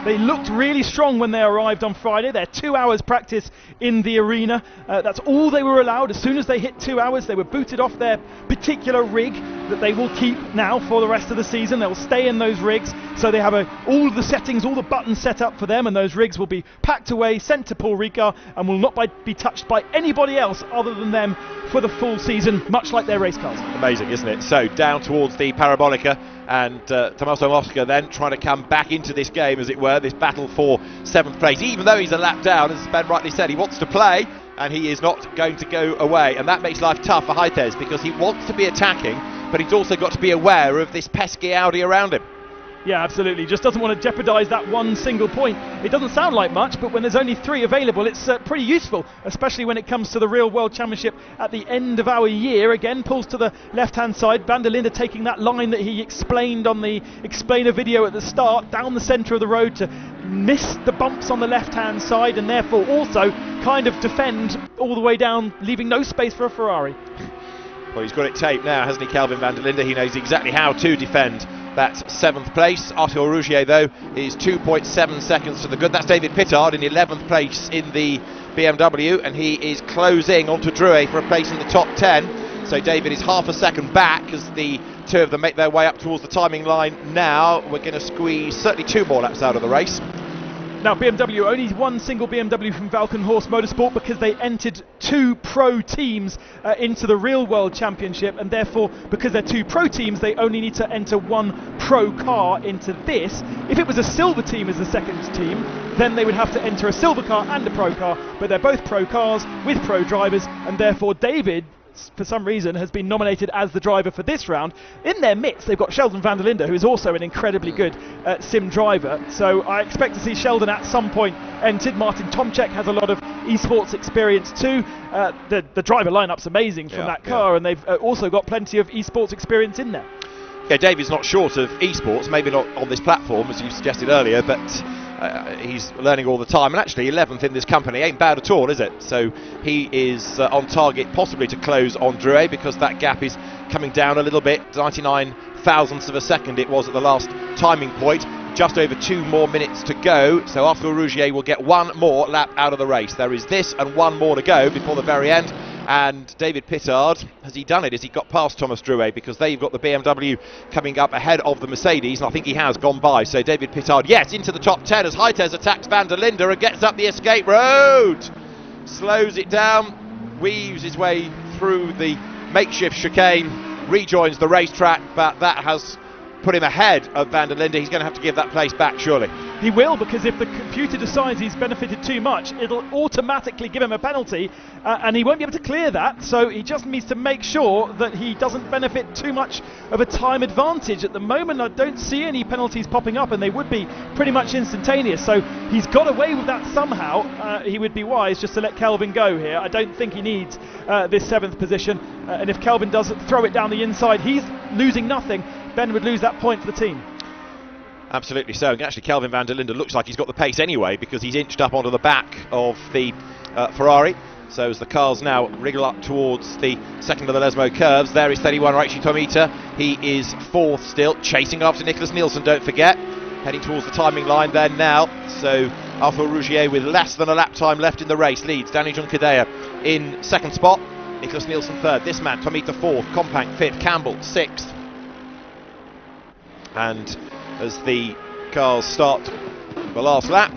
they looked really strong when they arrived on Friday. Their 2 hours practice in the arena, that's all they were allowed. As soon as they hit 2 hours, they were booted off their particular rig that they will keep now for the rest of the season. They'll stay in those rigs, so they have all the settings, all the buttons set up for them, and those rigs will be packed away, sent to Paul Ricard, and will not be touched by anybody else other than them for the full season, much like their race cars. Amazing, isn't it? So down towards the Parabolica, and Tommaso Mosca then trying to come back into this game, as it were, this battle for 7th place. Even though he's a lap down, as Ben rightly said, he wants to play, and he is not going to go away. And that makes life tough for Heithes, because he wants to be attacking, but he's also got to be aware of this pesky Audi around him. Yeah, absolutely. Just doesn't want to jeopardise that one single point. It doesn't sound like much, but when there's only 3 available, it's pretty useful, especially when it comes to the real World Championship at the end of our year. Again, pulls to the left-hand side. Van der Linde taking that line that he explained on the explainer video at the start, down the centre of the road to miss the bumps on the left-hand side, and therefore also kind of defend all the way down, leaving no space for a Ferrari. Well, he's got it taped now, hasn't he, Calvin van der Linde? He knows exactly how to defend that 7th place. Arthur Rougier, though, is 2.7 seconds to the good. That's David Pittard in 11th place in the BMW, and he is closing onto Drouet for a place in the top 10. So David is half a second back as the two of them make their way up towards the timing line now. We're going to squeeze certainly 2 more laps out of the race. Now, BMW, only one single BMW from Valkenhorst Motorsport, because they entered 2 pro teams into the real World Championship, and therefore, because they're 2 pro teams, they only need to enter 1 pro car into this. If it was a silver team as the second team, then they would have to enter a silver car and a pro car, but they're both pro cars with pro drivers, and therefore David, for some reason, has been nominated as the driver for this round. In their midst, they've got Sheldon van der Linde, who is also an incredibly good sim driver, so I expect to see Sheldon at some point entered. Martin Tomczyk has a lot of esports experience too. The driver lineup's amazing from that car, and they've also got plenty of esports experience in there. Yeah, David's not short of esports, maybe not on this platform as you suggested earlier, but he's learning all the time, and actually 11th in this company ain't bad at all, is it? So he is on target possibly to close on Drouet, because that gap is coming down a little bit. 99 thousandths of a second it was at the last timing point. Just over 2 more minutes to go, so Arthur Rougier will get 1 more lap out of the race. There is this and 1 more to go before the very end. And David Pittard, has he done it? Has he got past Thomas Drouet? Because they've got the BMW coming up ahead of the Mercedes, and I think he has gone by. So David Pittard, yes, into the top 10 as Heithes attacks van der Linde and gets up the escape road. Slows it down, weaves his way through the makeshift chicane, rejoins the racetrack, but that has put him ahead of van der Linde. He's going to have to give that place back, surely. He will, because if the computer decides he's benefited too much, it'll automatically give him a penalty, and he won't be able to clear that, so he just needs to make sure that he doesn't benefit too much of a time advantage. At the moment, I don't see any penalties popping up, and they would be pretty much instantaneous, so he's got away with that somehow. He would be wise just to let Kelvin go here. I don't think he needs this 7th position, and if Kelvin does throw it down the inside, he's losing nothing. Ben would lose that point for the team. Absolutely so. And actually, Calvin van der Linde looks like he's got the pace anyway, because he's inched up onto the back of the Ferrari. So as the cars now wriggle up towards the second of the Lesmo curves, there is 31 Reichi Tomita. He is 4th still, chasing after Nicholas Nielsen, don't forget. Heading towards the timing line there now. So Arthur Rougier, with less than a lap time left in the race, leads. Danny Junkadea in 2nd spot. Nicholas Nielsen 3rd. This man, Tomita 4th. Compact 5th. Campbell 6th. And as the cars start the last lap,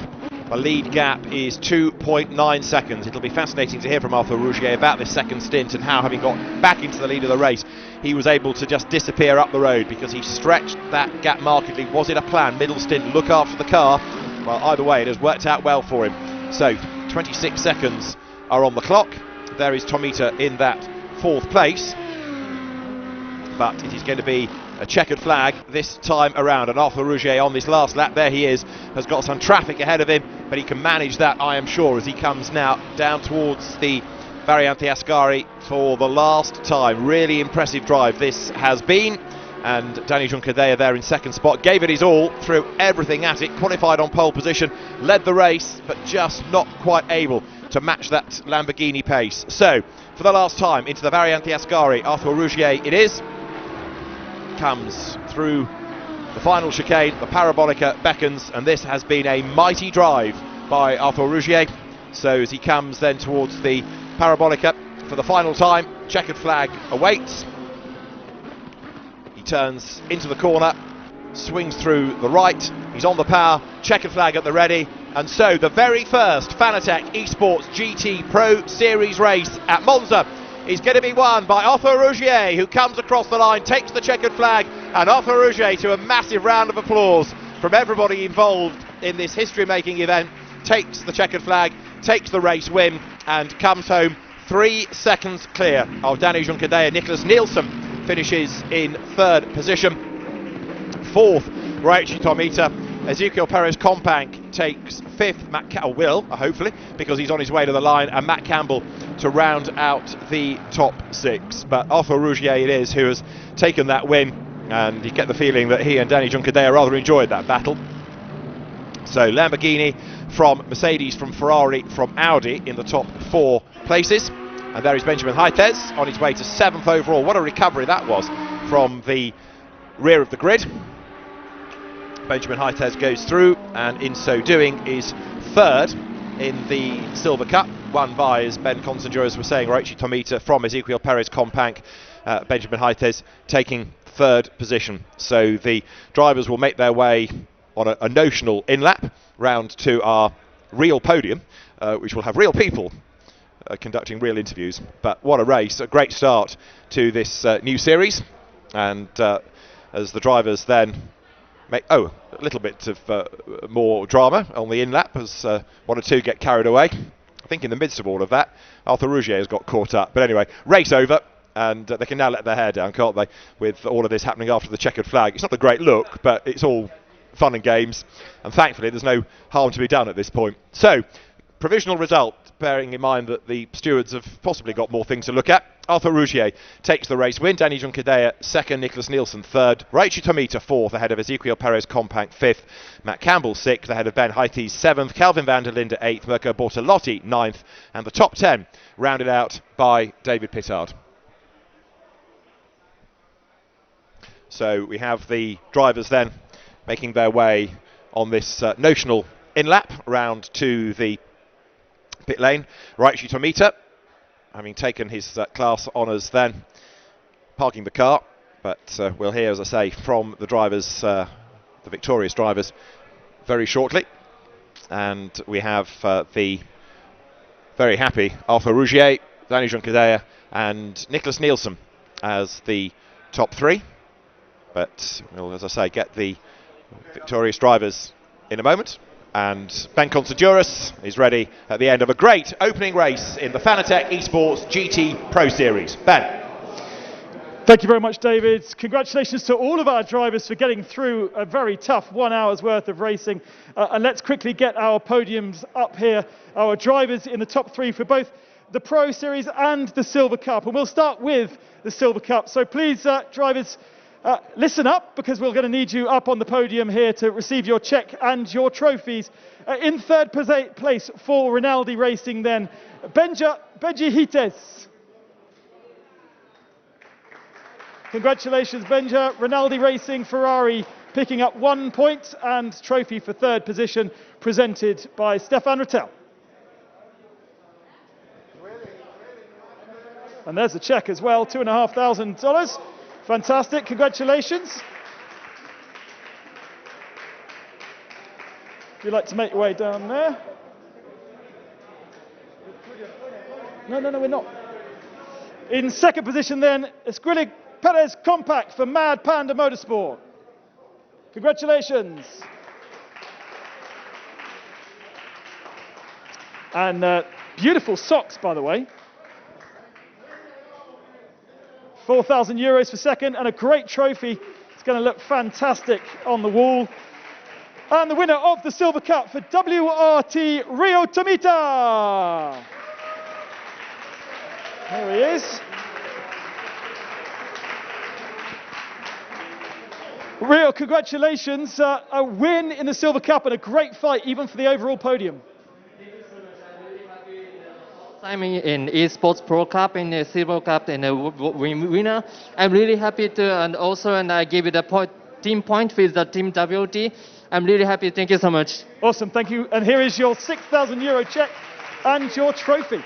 the lead gap is 2.9 seconds. It'll be fascinating to hear from Arthur Rougier about this second stint and how, having got back into the lead of the race, he was able to just disappear up the road, because he stretched that gap markedly. Was it a plan? Middle stint, look after the car. Well, either way, it has worked out well for him. So 26 seconds are on the clock. There is Tomita in that 4th place, but it is going to be a checkered flag this time around, and Arthur Rougier on this last lap, there he is, has got some traffic ahead of him, but he can manage that, I am sure, as he comes now down towards the Variante Ascari for the last time. Really impressive drive this has been, and Danny Junkadea there in 2nd spot, gave it his all, threw everything at it, qualified on pole position, led the race, but just not quite able to match that Lamborghini pace. So, for the last time, into the Variante Ascari, Arthur Rougier it is. Comes through the final chicane, the Parabolica beckons, and this has been a mighty drive by Arthur Rougier. So as he comes then towards the Parabolica for the final time, checkered flag awaits. turns into the corner, swings through the right, he's on the power, checkered flag at the ready, and so the very first Fanatec Esports GT Pro Series race at Monza is going to be won by Arthur Rougier, who comes across the line, takes the checkered flag, and Arthur Rougier, to a massive round of applause from everybody involved in this history-making event, takes the checkered flag, takes the race win, and comes home 3 seconds clear of Danny Juncadella. Nicholas Nielsen finishes in 3rd position. 4th, Raichi Tomita. Ezequiel Perez Companc takes 5th. Matt Campbell will, hopefully, because he's on his way to the line, and Matt Campbell to round out the top 6. But Arthur Rougier it is who has taken that win, and you get the feeling that he and Danny Juncadella rather enjoyed that battle. So Lamborghini from Mercedes, from Ferrari, from Audi in the top 4 places. And there is Benjamin Hites on his way to 7th overall. What a recovery that was from the rear of the grid. Benjamin Hites goes through, and in so doing is 3rd in the Silver Cup, won by, as Ben Constanduras was saying, Raichi Tomita from Ezequiel Perez Companc. Benjamin Hites taking 3rd position. So the drivers will make their way on a notional in-lap round to our real podium, which will have real people conducting real interviews. But what a race, a great start to this new series. And as the drivers then make, a little bit of more drama on the in-lap as 1 or 2 get carried away. I think in the midst of all of that, Arthur Rougier has got caught up. But anyway, race over, and they can now let their hair down, can't they, with all of this happening after the checkered flag. It's not a great look, but it's all fun and games, and thankfully there's no harm to be done at this point. So, provisional result, bearing in mind that the stewards have possibly got more things to look at. Arthur Rougier takes the race win, Danny Juncadella 2nd, Nicholas Nielsen 3rd, Raichi Tomita 4th ahead of Ezequiel Perez Companc 5th, Matt Campbell 6th ahead of Ben Hites 7th, Calvin van der Linde 8th, Mirko Bortolotti 9th, and the top 10 rounded out by David Pittard. So we have the drivers then making their way on this notional in-lap round to the pit lane. Raichi Tomita, having taken his class honours then, parking the car, but we'll hear, as I say, from the drivers, the victorious drivers, very shortly. And we have the very happy Arthur Rougier, Danny Juncadella and Nicholas Nielsen as the top 3. But we'll, as I say, get the victorious drivers in a moment. And Ben Constanduras is ready at the end of a great opening race in the Fanatec Esports GT Pro Series. Ben. Thank you very much, David. Congratulations to all of our drivers for getting through a very tough 1 hour's worth of racing. And let's quickly get our podiums up here. Our drivers in the top 3 for both the Pro Series and the Silver Cup. And we'll start with the Silver Cup. So please, drivers, listen up, because we're going to need you up on the podium here to receive your check and your trophies. In 3rd place for Rinaldi Racing then, Benji Hites. Congratulations, Benja. Rinaldi Racing Ferrari picking up 1 point, and trophy for 3rd position presented by Stefan Rattel. And there's the check as well, $2,500. Fantastic, congratulations. If you'd like to make your way down there. No, we're not. In 2nd position then, Ezequiel Perez Companc for Mad Panda Motorsport. Congratulations. And beautiful socks, by the way. €4,000 for 2nd, and a great trophy. It's going to look fantastic on the wall. And the winner of the Silver Cup for WRT, Rio Tomita. There he is. Rio, congratulations. A win in the Silver Cup and a great fight even for the overall podium. I'm in Esports Pro Cup and the Silver Cup and the winner. I'm really happy to, and I give it a team point with the team WT. I'm really happy. Thank you so much. Awesome, thank you. And here is your €6,000 check and your trophy.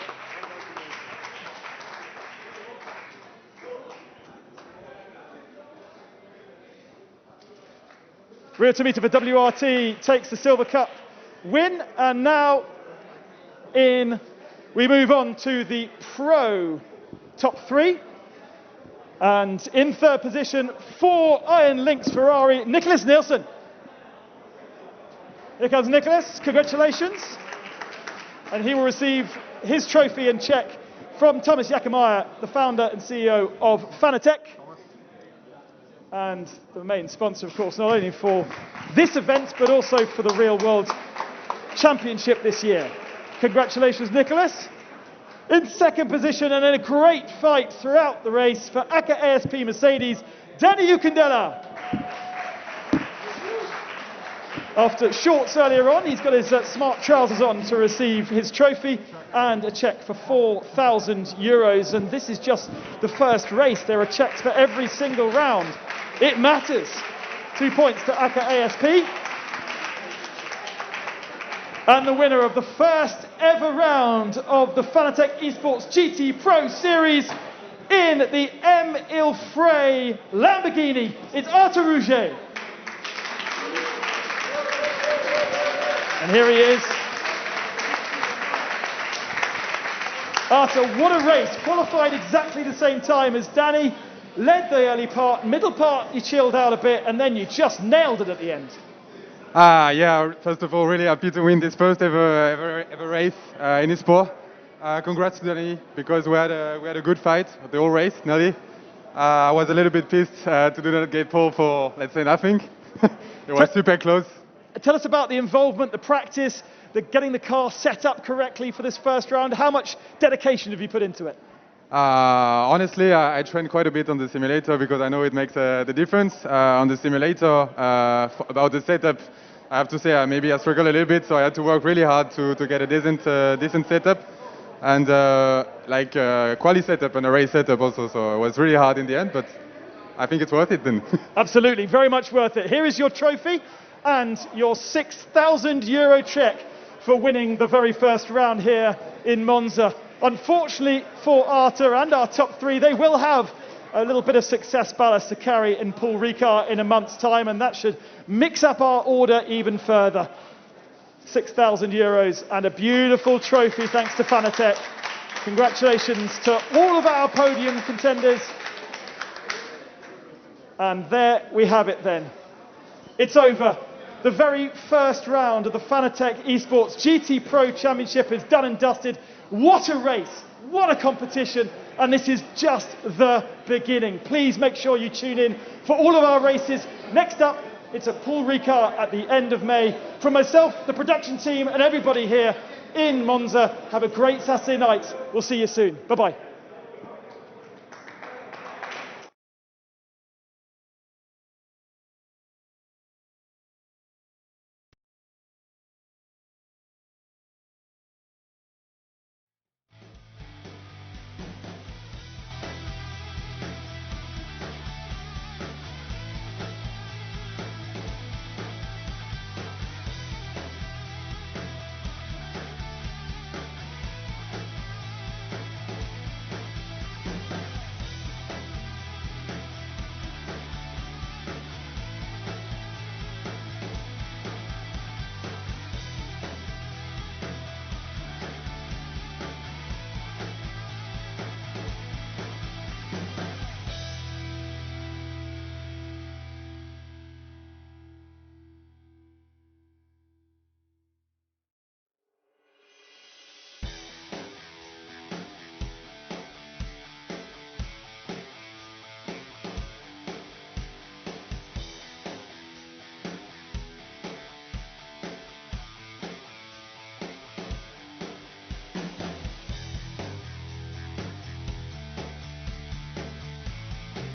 Rio Tomita for WRT takes the Silver Cup win, and now we move on to the Pro top 3. And in third position for Iron Lynx Ferrari, Nicholas Nielsen. Here comes Nicholas, congratulations. And he will receive his trophy and check from Thomas Jakemeyer, the founder and CEO of Fanatec. And the main sponsor, of course, not only for this event, but also for the Real World Championship this year. Congratulations, Nicholas. In second position, and in a great fight throughout the race for ACA ASP Mercedes, Danny Ukandela. After shorts earlier on, he's got his smart trousers on to receive his trophy and a cheque for €4,000. And this is just the first race. There are cheques for every single round. It matters. 2 points to ACA ASP. And the winner of the first ever round of the Fanatec Esports GT Pro Series in the M. Ilfray Lamborghini, it's Arthur Rouget. And here he is. Arthur, what a race. Qualified exactly the same time as Danny. Led the early part, middle part you chilled out a bit, and then you just nailed it at the end. Yeah, first of all, really happy to win this first ever race in eSport. Congrats to Danny, because we had a good fight the whole race, nearly. I was a little bit pissed to do not get pole for, let's say, nothing. It was super close. Tell us about the involvement, the practice, getting the car set up correctly for this first round. How much dedication have you put into it? Honestly, I trained quite a bit on the simulator because I know it makes the difference. On the simulator, about the setup, I have to say maybe I struggled a little bit, so I had to work really hard to get a decent setup, and quali setup and a race setup also. So it was really hard in the end, but I think it's worth it then. Absolutely, very much worth it. Here is your trophy and your €6,000 cheque for winning the very first round here in Monza. Unfortunately for Arthur and our top 3, they will have a little bit of success ballast to carry in Paul Ricard in a month's time, and that should mix up our order even further. €6,000 and a beautiful trophy thanks to Fanatec. Congratulations to all of our podium contenders. And there we have it then. It's over. The very first round of the Fanatec Esports GT Pro Championship is done and dusted. What a race, what a competition, and this is just the beginning. Please make sure you tune in for all of our races. Next up, it's at Paul Ricard at the end of May. From myself, the production team, and everybody here in Monza, have a great Saturday night. We'll see you soon. Bye-bye.